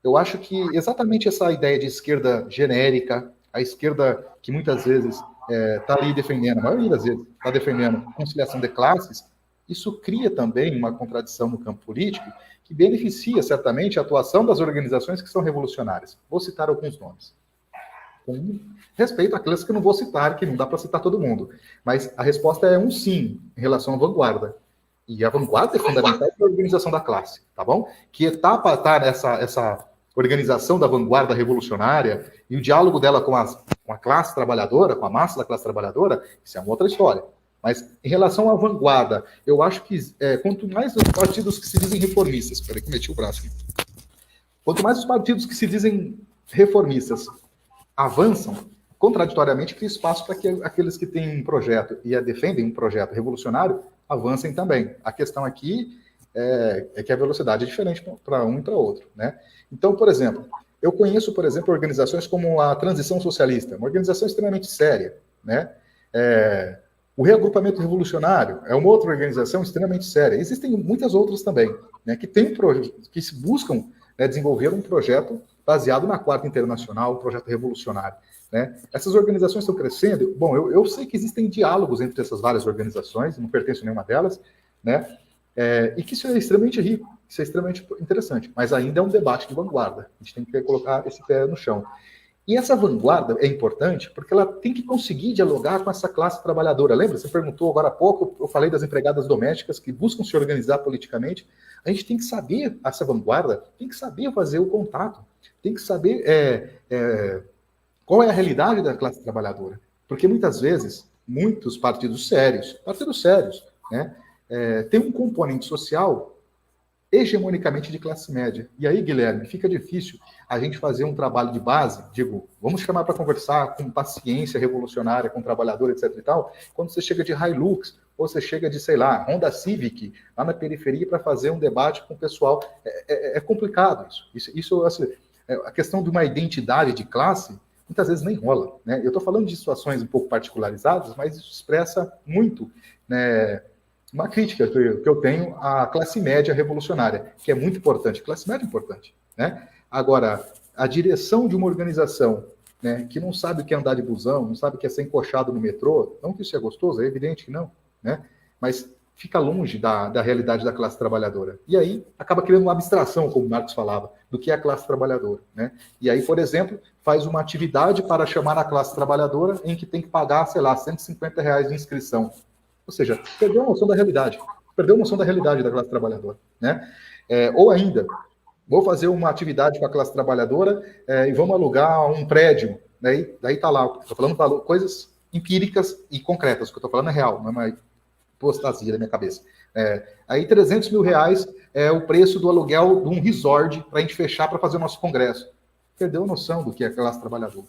eu acho que exatamente essa ideia de esquerda genérica, a esquerda que muitas vezes está ali defendendo, a maioria das vezes está defendendo conciliação de classes, isso cria também uma contradição no campo político que beneficia certamente a atuação das organizações que são revolucionárias. Vou citar alguns nomes. Com respeito àqueles que eu não vou citar, que não dá para citar todo mundo. Mas a resposta é um sim em relação à vanguarda. E a vanguarda é fundamental para a organização da classe, tá bom? Que etapa está essa organização da vanguarda revolucionária e o diálogo dela com a classe trabalhadora, com a massa da classe trabalhadora, isso é uma outra história. Mas em relação à vanguarda, eu acho que quanto mais os partidos que se dizem reformistas, peraí que eu meti o braço aqui. Quanto mais os partidos que se dizem reformistas avançam, contraditoriamente cria espaço para que aqueles que têm um projeto e defendem um projeto revolucionário avancem também. A questão aqui é que a velocidade é diferente para um e para outro, né? Então, por exemplo, eu conheço, por exemplo, organizações como a Transição Socialista, uma organização extremamente séria, né? O Reagrupamento Revolucionário é uma outra organização extremamente séria. Existem muitas outras também, né, que buscam, né, desenvolver um projeto baseado na Quarta Internacional, um projeto revolucionário, né? Essas organizações estão crescendo. Bom, eu sei que existem diálogos entre essas várias organizações, não pertenço a nenhuma delas, né? E que isso é extremamente rico, isso é extremamente interessante, mas ainda é um debate de vanguarda. A gente tem que colocar esse pé no chão. E essa vanguarda é importante porque ela tem que conseguir dialogar com essa classe trabalhadora. Lembra? Você perguntou agora há pouco, eu falei das empregadas domésticas que buscam se organizar politicamente. A gente tem que saber, essa vanguarda, tem que saber fazer o contato, tem que saber qual é a realidade da classe trabalhadora. Porque muitas vezes, muitos partidos sérios, né, tem um componente social hegemonicamente de classe média. E aí, Guilherme, fica difícil a gente fazer um trabalho de base, vamos chamar para conversar com paciência revolucionária, com trabalhador, etc e tal, quando você chega de Hilux, ou você chega de, sei lá, Honda Civic, lá na periferia, para fazer um debate com o pessoal. É complicado isso assim, a questão de uma identidade de classe, muitas vezes nem rola, né? Eu estou falando de situações um pouco particularizadas, mas isso expressa muito, né, uma crítica que eu tenho à classe média revolucionária, que é muito importante. Classe média é importante, né? Agora, a direção de uma organização, né, que não sabe o que é andar de busão, não sabe o que é ser encoxado no metrô, não que isso é gostoso, é evidente que não, né? Mas fica longe da realidade da classe trabalhadora. E aí acaba criando uma abstração, como o Marx falava, do que é a classe trabalhadora, né? E aí, por exemplo, faz uma atividade para chamar a classe trabalhadora em que tem que pagar, sei lá, R$ 150 de inscrição. Ou seja, perdeu a noção da realidade. Perdeu a noção da realidade da classe trabalhadora, né? Ou ainda, vou fazer uma atividade com a classe trabalhadora e vamos alugar um prédio. Daí está lá, estou falando coisas empíricas e concretas, o que eu estou falando é real, não é uma hipostasia da minha cabeça. Aí R$300 mil é o preço do aluguel de um resort para a gente fechar para fazer o nosso congresso. Perdeu a noção do que é a classe trabalhadora.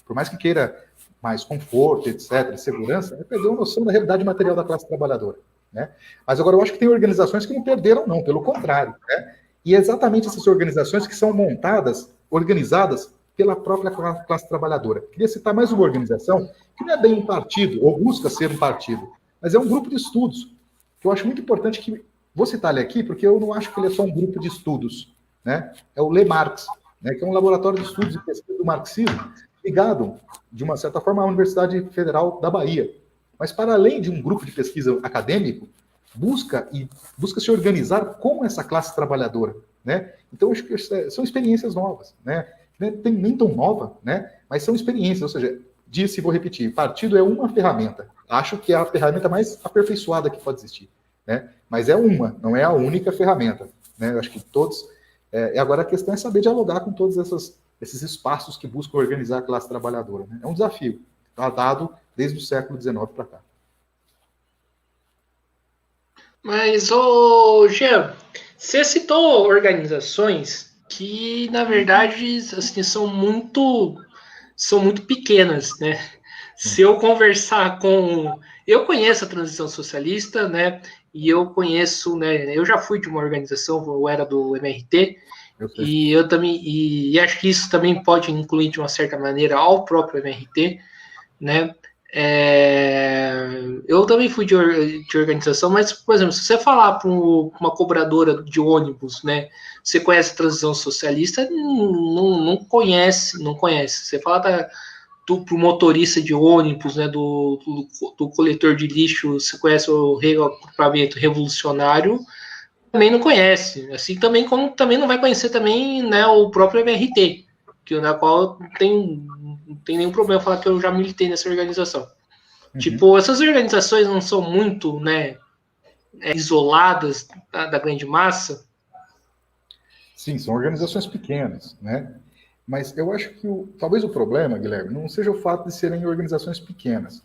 Por mais que queira mais conforto, etc., segurança, perdeu a noção da realidade material da classe trabalhadora, né? Mas agora eu acho que tem organizações que não perderam, não, pelo contrário, né? E é exatamente essas organizações que são organizadas pela própria classe trabalhadora. Queria citar mais uma organização que não é bem um partido, ou busca ser um partido, mas é um grupo de estudos, que eu acho muito importante que... Vou citar ele aqui, porque eu não acho que ele é só um grupo de estudos, né? É o Le Marx, né, que é um laboratório de estudos e pesquisa do marxismo, ligado, de uma certa forma, à Universidade Federal da Bahia. Mas, para além de um grupo de pesquisa acadêmico, busca se organizar com essa classe trabalhadora, né? Então, acho que são experiências novas, né? Nem tão nova, né? Mas são experiências, ou seja, vou repetir, partido é uma ferramenta. Acho que é a ferramenta mais aperfeiçoada que pode existir, né? Mas não é a única ferramenta, né? Eu acho que todos... agora a questão é saber dialogar com todos esses espaços que buscam organizar a classe trabalhadora, né? É um desafio, está dado desde o século XIX para cá. Mas, Jean, você citou organizações que, na verdade, assim, são muito pequenas, né? Se eu conversar com... Eu conheço a Transição Socialista, né? E eu conheço, né? Eu já fui de uma organização, eu era do MRT, e eu também, e acho que isso também pode incluir de uma certa maneira ao próprio MRT, né? Eu também fui de organização, mas, por exemplo, se você falar para uma cobradora de ônibus, né? Você conhece a Transição Socialista? Não conhece. Você fala para o motorista de ônibus, né? Do coletor de lixo, você conhece o reagrupamento revolucionário? Também não conhece, assim também como também não vai conhecer também, né, o próprio MRT, na qual não tem nenhum problema falar que eu já militei nessa organização. Uhum. Tipo, essas organizações não são muito, né, isoladas da grande massa? Sim, são organizações pequenas, né? Mas eu acho que talvez o problema, Guilherme, não seja o fato de serem organizações pequenas.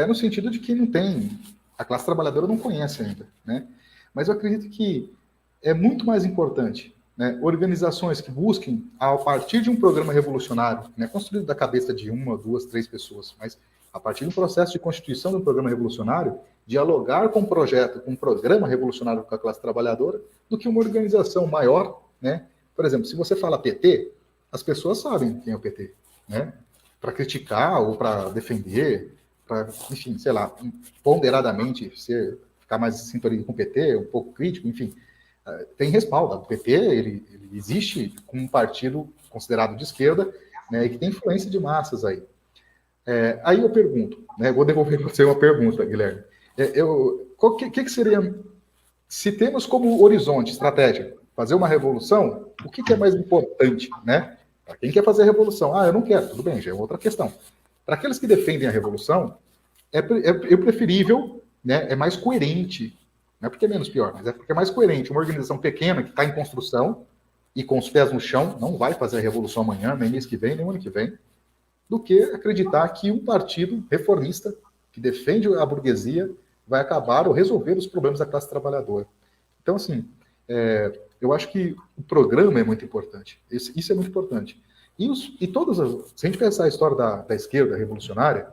no sentido de que não tem, a classe trabalhadora não conhece ainda, né? Mas eu acredito que é muito mais importante, né, organizações que busquem, a partir de um programa revolucionário, né, construído da cabeça de 1, 2, 3 pessoas, mas a partir de um processo de constituição de um programa revolucionário, dialogar com um projeto, com um programa revolucionário com a classe trabalhadora, do que uma organização maior, né? Por exemplo, se você fala PT, as pessoas sabem quem é o PT, né? Para criticar ou para defender, para, enfim, sei lá, ponderadamente ficar mais em sintonia com o PT, um pouco crítico, enfim, tem respaldo. O PT, ele existe como um partido considerado de esquerda, né, e que tem influência de massas aí. Aí eu pergunto, né, vou devolver para você uma pergunta, Guilherme. O que seria, se temos como horizonte, estratégia, fazer uma revolução, o que é mais importante, né? Para quem quer fazer a revolução, eu não quero, tudo bem, já é outra questão. Para aqueles que defendem a revolução, é preferível, né, é mais coerente, não é porque é menos pior, mas é porque é mais coerente. Uma organização pequena que está em construção e com os pés no chão, não vai fazer a revolução amanhã, nem mês que vem, nem ano que vem, do que acreditar que um partido reformista que defende a burguesia vai acabar ou resolver os problemas da classe trabalhadora. Então, assim, eu acho que o programa é muito importante. Isso é muito importante. Se a gente pensar a história da esquerda revolucionária,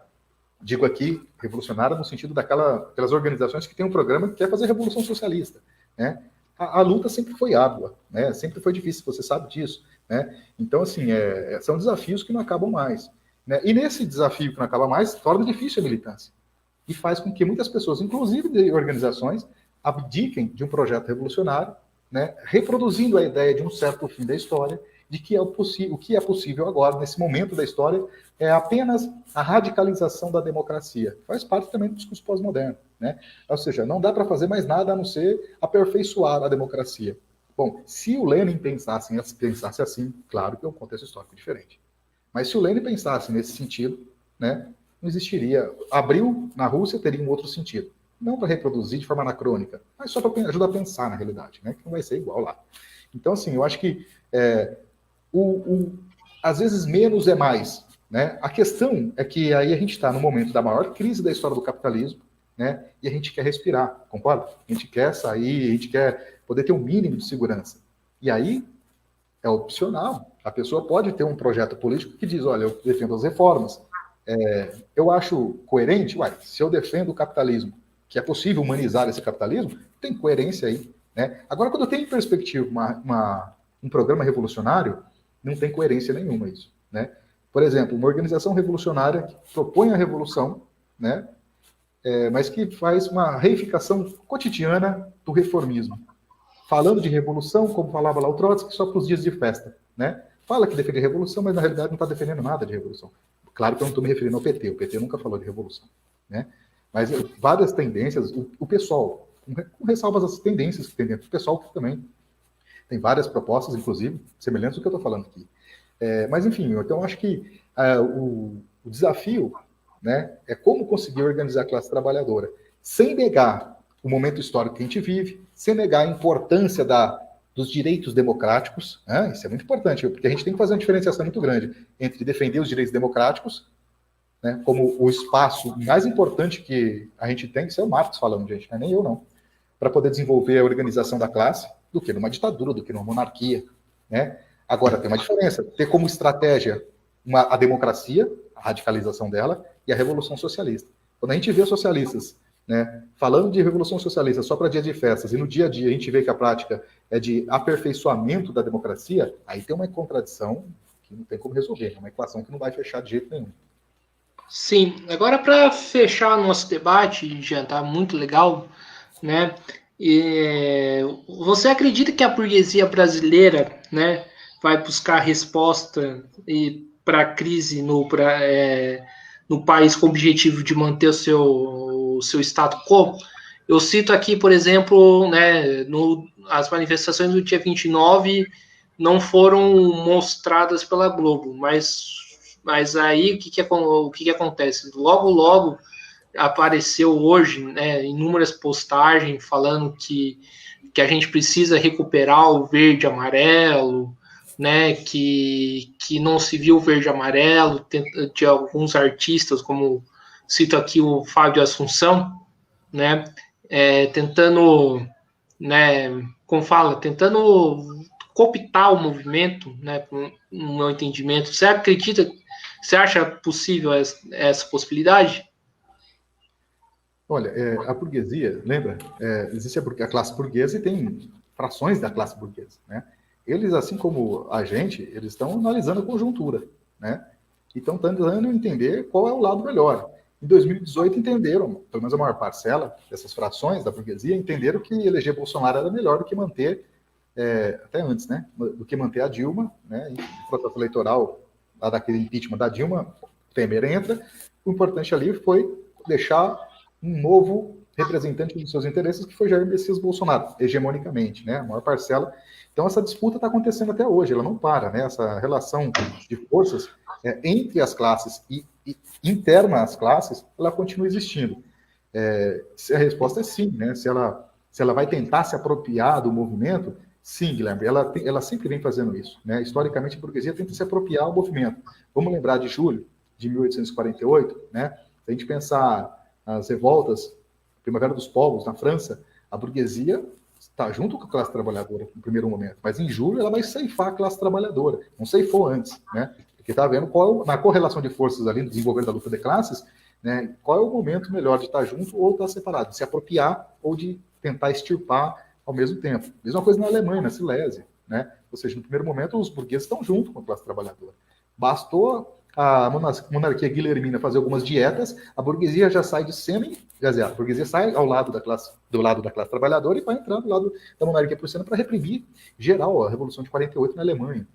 digo aqui revolucionária no sentido daquelas organizações que têm um programa que quer fazer revolução socialista, né? A luta sempre foi árdua, né? Sempre foi difícil, você sabe disso, né? Então, assim, são desafios que não acabam mais, né? E nesse desafio que não acaba mais, torna difícil a militância. E faz com que muitas pessoas, inclusive de organizações, abdiquem de um projeto revolucionário, né? Reproduzindo a ideia de um certo fim da história, de que o que é possível agora, nesse momento da história, é apenas a radicalização da democracia. Faz parte também do discurso pós-moderno, né? Ou seja, não dá para fazer mais nada a não ser aperfeiçoar a democracia. Bom, se o Lenin pensasse assim, claro que é um contexto histórico diferente. Mas se o Lenin pensasse nesse sentido, né, não existiria. Abril, na Rússia, teria um outro sentido. Não para reproduzir de forma anacrônica, mas só para ajudar a pensar na realidade, né, que não vai ser igual lá. Então, assim, eu acho que às vezes menos é mais, né? A questão é que aí a gente está no momento da maior crise da história do capitalismo, né? E a gente quer respirar, concorda? A gente quer sair, a gente quer poder ter um mínimo de segurança. E aí é opcional. A pessoa pode ter um projeto político que diz, olha, eu defendo as reformas. Eu acho coerente, se eu defendo o capitalismo, que é possível humanizar esse capitalismo, tem coerência aí, né? Agora, quando eu tenho em perspectiva um programa revolucionário, não tem coerência nenhuma isso, né? Por exemplo, uma organização revolucionária que propõe a revolução, né? Mas que faz uma reificação cotidiana do reformismo. Falando de revolução, como falava lá o Trotsky, só para os dias de festa, né? Fala que defende a revolução, mas na realidade não está defendendo nada de revolução. Claro que eu não estou me referindo ao PT, o PT nunca falou de revolução, né? Mas várias tendências, o pessoal, com ressalvas às tendências que tem dentro do pessoal, que também tem várias propostas, inclusive, semelhantes ao que eu estou falando aqui. Mas, enfim, então acho que o desafio, né, é como conseguir organizar a classe trabalhadora, sem negar o momento histórico que a gente vive, sem negar a importância dos direitos democráticos, né? Isso é muito importante, porque a gente tem que fazer uma diferenciação muito grande entre defender os direitos democráticos, né, como o espaço mais importante que a gente tem, isso é o Marx falando, gente, não é nem eu não, para poder desenvolver a organização da classe, do que numa ditadura, do que numa monarquia, né? Agora, tem uma diferença, ter como estratégia a democracia, a radicalização dela, e a revolução socialista. Quando a gente vê socialistas, né, falando de revolução socialista só para dia de festas, e no dia a dia a gente vê que a prática é de aperfeiçoamento da democracia, aí tem uma contradição que não tem como resolver, é uma equação que não vai fechar de jeito nenhum. Sim, agora para fechar nosso debate, já está muito legal, né? Você acredita que a burguesia brasileira, né, vai buscar resposta para a crise no país com o objetivo de manter o seu status quo? Eu cito aqui, por exemplo, né, as manifestações do dia 29 não foram mostradas pela Globo, mas aí o que acontece? Logo apareceu hoje, né, inúmeras postagens falando que a gente precisa recuperar o verde e amarelo, né, que não se viu o verde e amarelo, de alguns artistas como cito aqui o Fábio Assunção, né, tentando, né, como fala, tentando cooptar o movimento, né, no meu entendimento. Você acredita, você acha possível essa possibilidade? Olha, a burguesia, lembra? Existe a classe burguesa e tem frações da classe burguesa, né? Eles, assim como a gente, eles estão analisando a conjuntura, né? E estão tentando entender qual é o lado melhor. Em 2018 entenderam, pelo menos a maior parcela dessas frações da burguesia, entenderam que eleger Bolsonaro era melhor do que manter, até antes, né? Do que manter a Dilma, né? E o processo eleitoral, lá daquele impeachment da Dilma, o Temer entra. O importante ali foi deixar um novo representante dos seus interesses, que foi Jair Messias Bolsonaro, hegemonicamente, né? A maior parcela. Então, essa disputa está acontecendo até hoje, ela não para, né? Essa relação de forças entre as classes e interna às classes, ela continua existindo. Se a resposta é sim, né? Se ela vai tentar se apropriar do movimento, sim, Guilherme, ela sempre vem fazendo isso, né? Historicamente, a burguesia tenta se apropriar do movimento. Vamos lembrar de julho de 1848, né? Se a gente pensar as revoltas, Primavera dos Povos, na França, a burguesia está junto com a classe trabalhadora no primeiro momento, mas em julho ela vai ceifar a classe trabalhadora, não ceifou antes, né? Porque está vendo na correlação de forças ali no desenvolver da luta de classes, né? Qual é o momento melhor de estar junto ou estar separado, de se apropriar ou de tentar extirpar ao mesmo tempo. Mesma coisa na Alemanha, na Silésia, né? Ou seja, no primeiro momento os burgueses estão junto com a classe trabalhadora. Bastou a monarquia guilhermina fazer algumas dietas, a burguesia já sai de cena, a burguesia sai do lado da classe trabalhadora e vai entrar do lado da monarquia prussiana para reprimir geral a Revolução de 48 na Alemanha,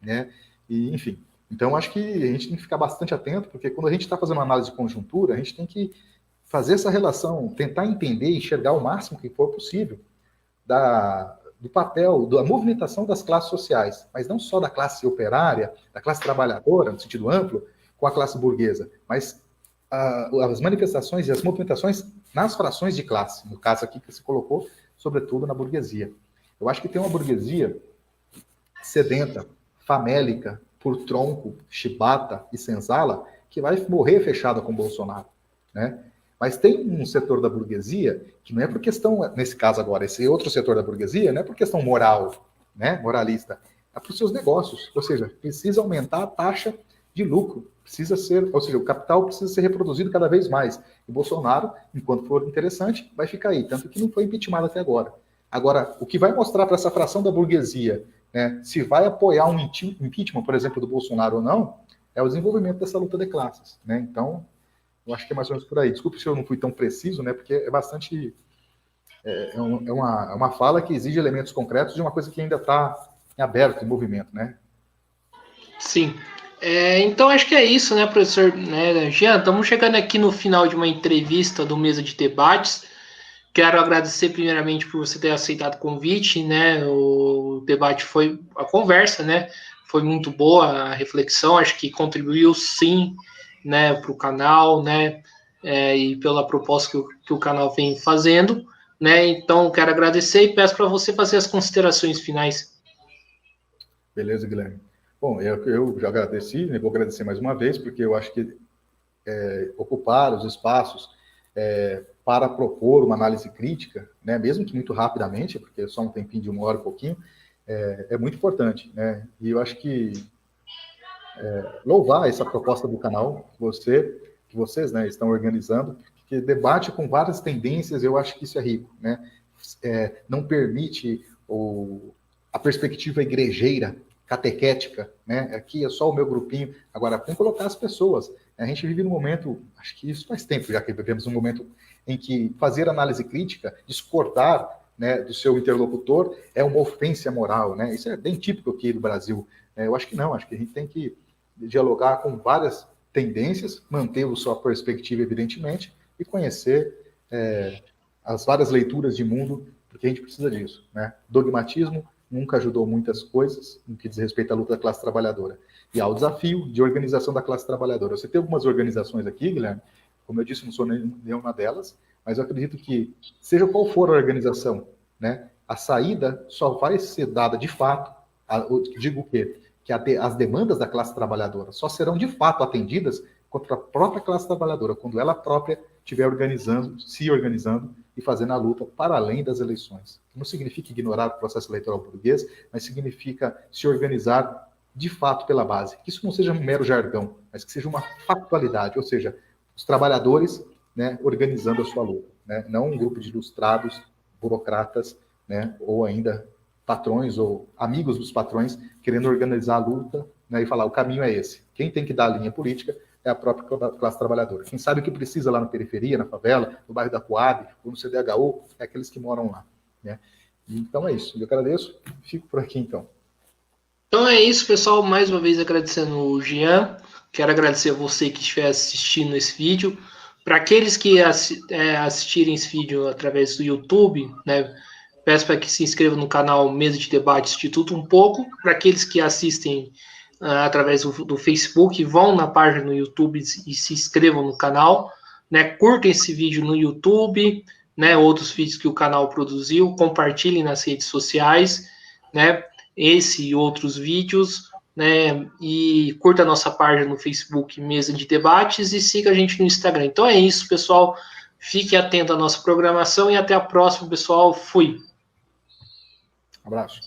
né? E, enfim, então acho que a gente tem que ficar bastante atento, porque quando a gente está fazendo uma análise de conjuntura, a gente tem que fazer essa relação, tentar entender e enxergar o máximo que for possível do papel, da movimentação das classes sociais, mas não só da classe operária, da classe trabalhadora, no sentido amplo, com a classe burguesa, mas as manifestações e as movimentações nas frações de classe, no caso aqui que se colocou, sobretudo na burguesia. Eu acho que tem uma burguesia sedenta, famélica, por tronco, chibata e senzala, que vai morrer fechada com Bolsonaro, né? Mas tem um setor da burguesia que não é por questão, nesse caso agora, esse outro setor da burguesia, não é por questão moral, né, moralista, é para os seus negócios. Ou seja, precisa aumentar a taxa de lucro, ou seja, o capital precisa ser reproduzido cada vez mais. E Bolsonaro, enquanto for interessante, vai ficar aí, tanto que não foi impeachment até agora. Agora, o que vai mostrar para essa fração da burguesia, né, se vai apoiar um impeachment, por exemplo, do Bolsonaro ou não, é o desenvolvimento dessa luta de classes, né? Então, eu acho que é mais ou menos por aí. Desculpe se eu não fui tão preciso, né? Porque é bastante... É uma fala que exige elementos concretos de uma coisa que ainda está em aberto, em movimento, né? Sim. Então, acho que é isso, né, professor? Né, Jean, estamos chegando aqui no final de uma entrevista do Mesa de Debates. Quero agradecer primeiramente por você ter aceitado o convite, né? O debate a conversa, né? Foi muito boa a reflexão, acho que contribuiu sim, né, para o canal, né? E pela proposta que o canal vem fazendo, né? Então, quero agradecer e peço para você fazer as considerações finais. Beleza, Guilherme. Bom, eu já agradeci, né? Vou agradecer mais uma vez, porque eu acho que ocupar os espaços para propor uma análise crítica, né, mesmo que muito rapidamente, porque é só um tempinho de uma hora e pouquinho, é muito importante, né? E eu acho que louvar essa proposta do canal que vocês, né, estão organizando, que debate com várias tendências, eu acho que isso é rico, né? Não permite a perspectiva igrejeira, catequética, né? Aqui é só o meu grupinho. Agora, vamos colocar as pessoas. A gente vive num momento, acho que isso faz tempo já que vivemos um momento em que fazer análise crítica, discordar, né, do seu interlocutor é uma ofensa moral, né? Isso é bem típico aqui do Brasil. Eu acho que não, acho que a gente tem que dialogar com várias tendências, manter a sua perspectiva, evidentemente, e conhecer as várias leituras de mundo, porque a gente precisa disso, né? Dogmatismo nunca ajudou muitas coisas no que diz respeito à luta da classe trabalhadora. E há o desafio de organização da classe trabalhadora. Você tem algumas organizações aqui, Guilherme, como eu disse, não sou nenhuma delas, mas eu acredito que, seja qual for a organização, né, a saída só vai ser dada de fato, digo o quê? Que as demandas da classe trabalhadora só serão de fato atendidas contra a própria classe trabalhadora, quando ela própria estiver se organizando e fazendo a luta para além das eleições. Não significa ignorar o processo eleitoral português, mas significa se organizar de fato pela base. Que isso não seja um mero jargão, mas que seja uma factualidade, ou seja, os trabalhadores, né, organizando a sua luta, né, não um grupo de ilustrados, burocratas, né, ou ainda patrões ou amigos dos patrões querendo organizar a luta, né, e falar o caminho é esse. Quem tem que dar a linha política é a própria classe trabalhadora. Quem sabe o que precisa lá na periferia, na favela, no bairro da Coab, ou no CDHU, é aqueles que moram lá, né? Então é isso. Eu agradeço. Fico por aqui, então. Então é isso, pessoal. Mais uma vez agradecendo o Jean. Quero agradecer a você que estiver assistindo esse vídeo. Para aqueles que assistirem esse vídeo através do YouTube, né, peço para que se inscrevam no canal Mesa de Debate Instituto um pouco. Para aqueles que assistem através do Facebook, vão na página no YouTube e se inscrevam no canal, né? Curtem esse vídeo no YouTube, né? Outros vídeos que o canal produziu, compartilhem nas redes sociais, né? Esse e outros vídeos, né? E curta a nossa página no Facebook Mesa de Debates e siga a gente no Instagram. Então é isso, pessoal. Fique atento à nossa programação e até a próxima, pessoal. Fui. Abraço.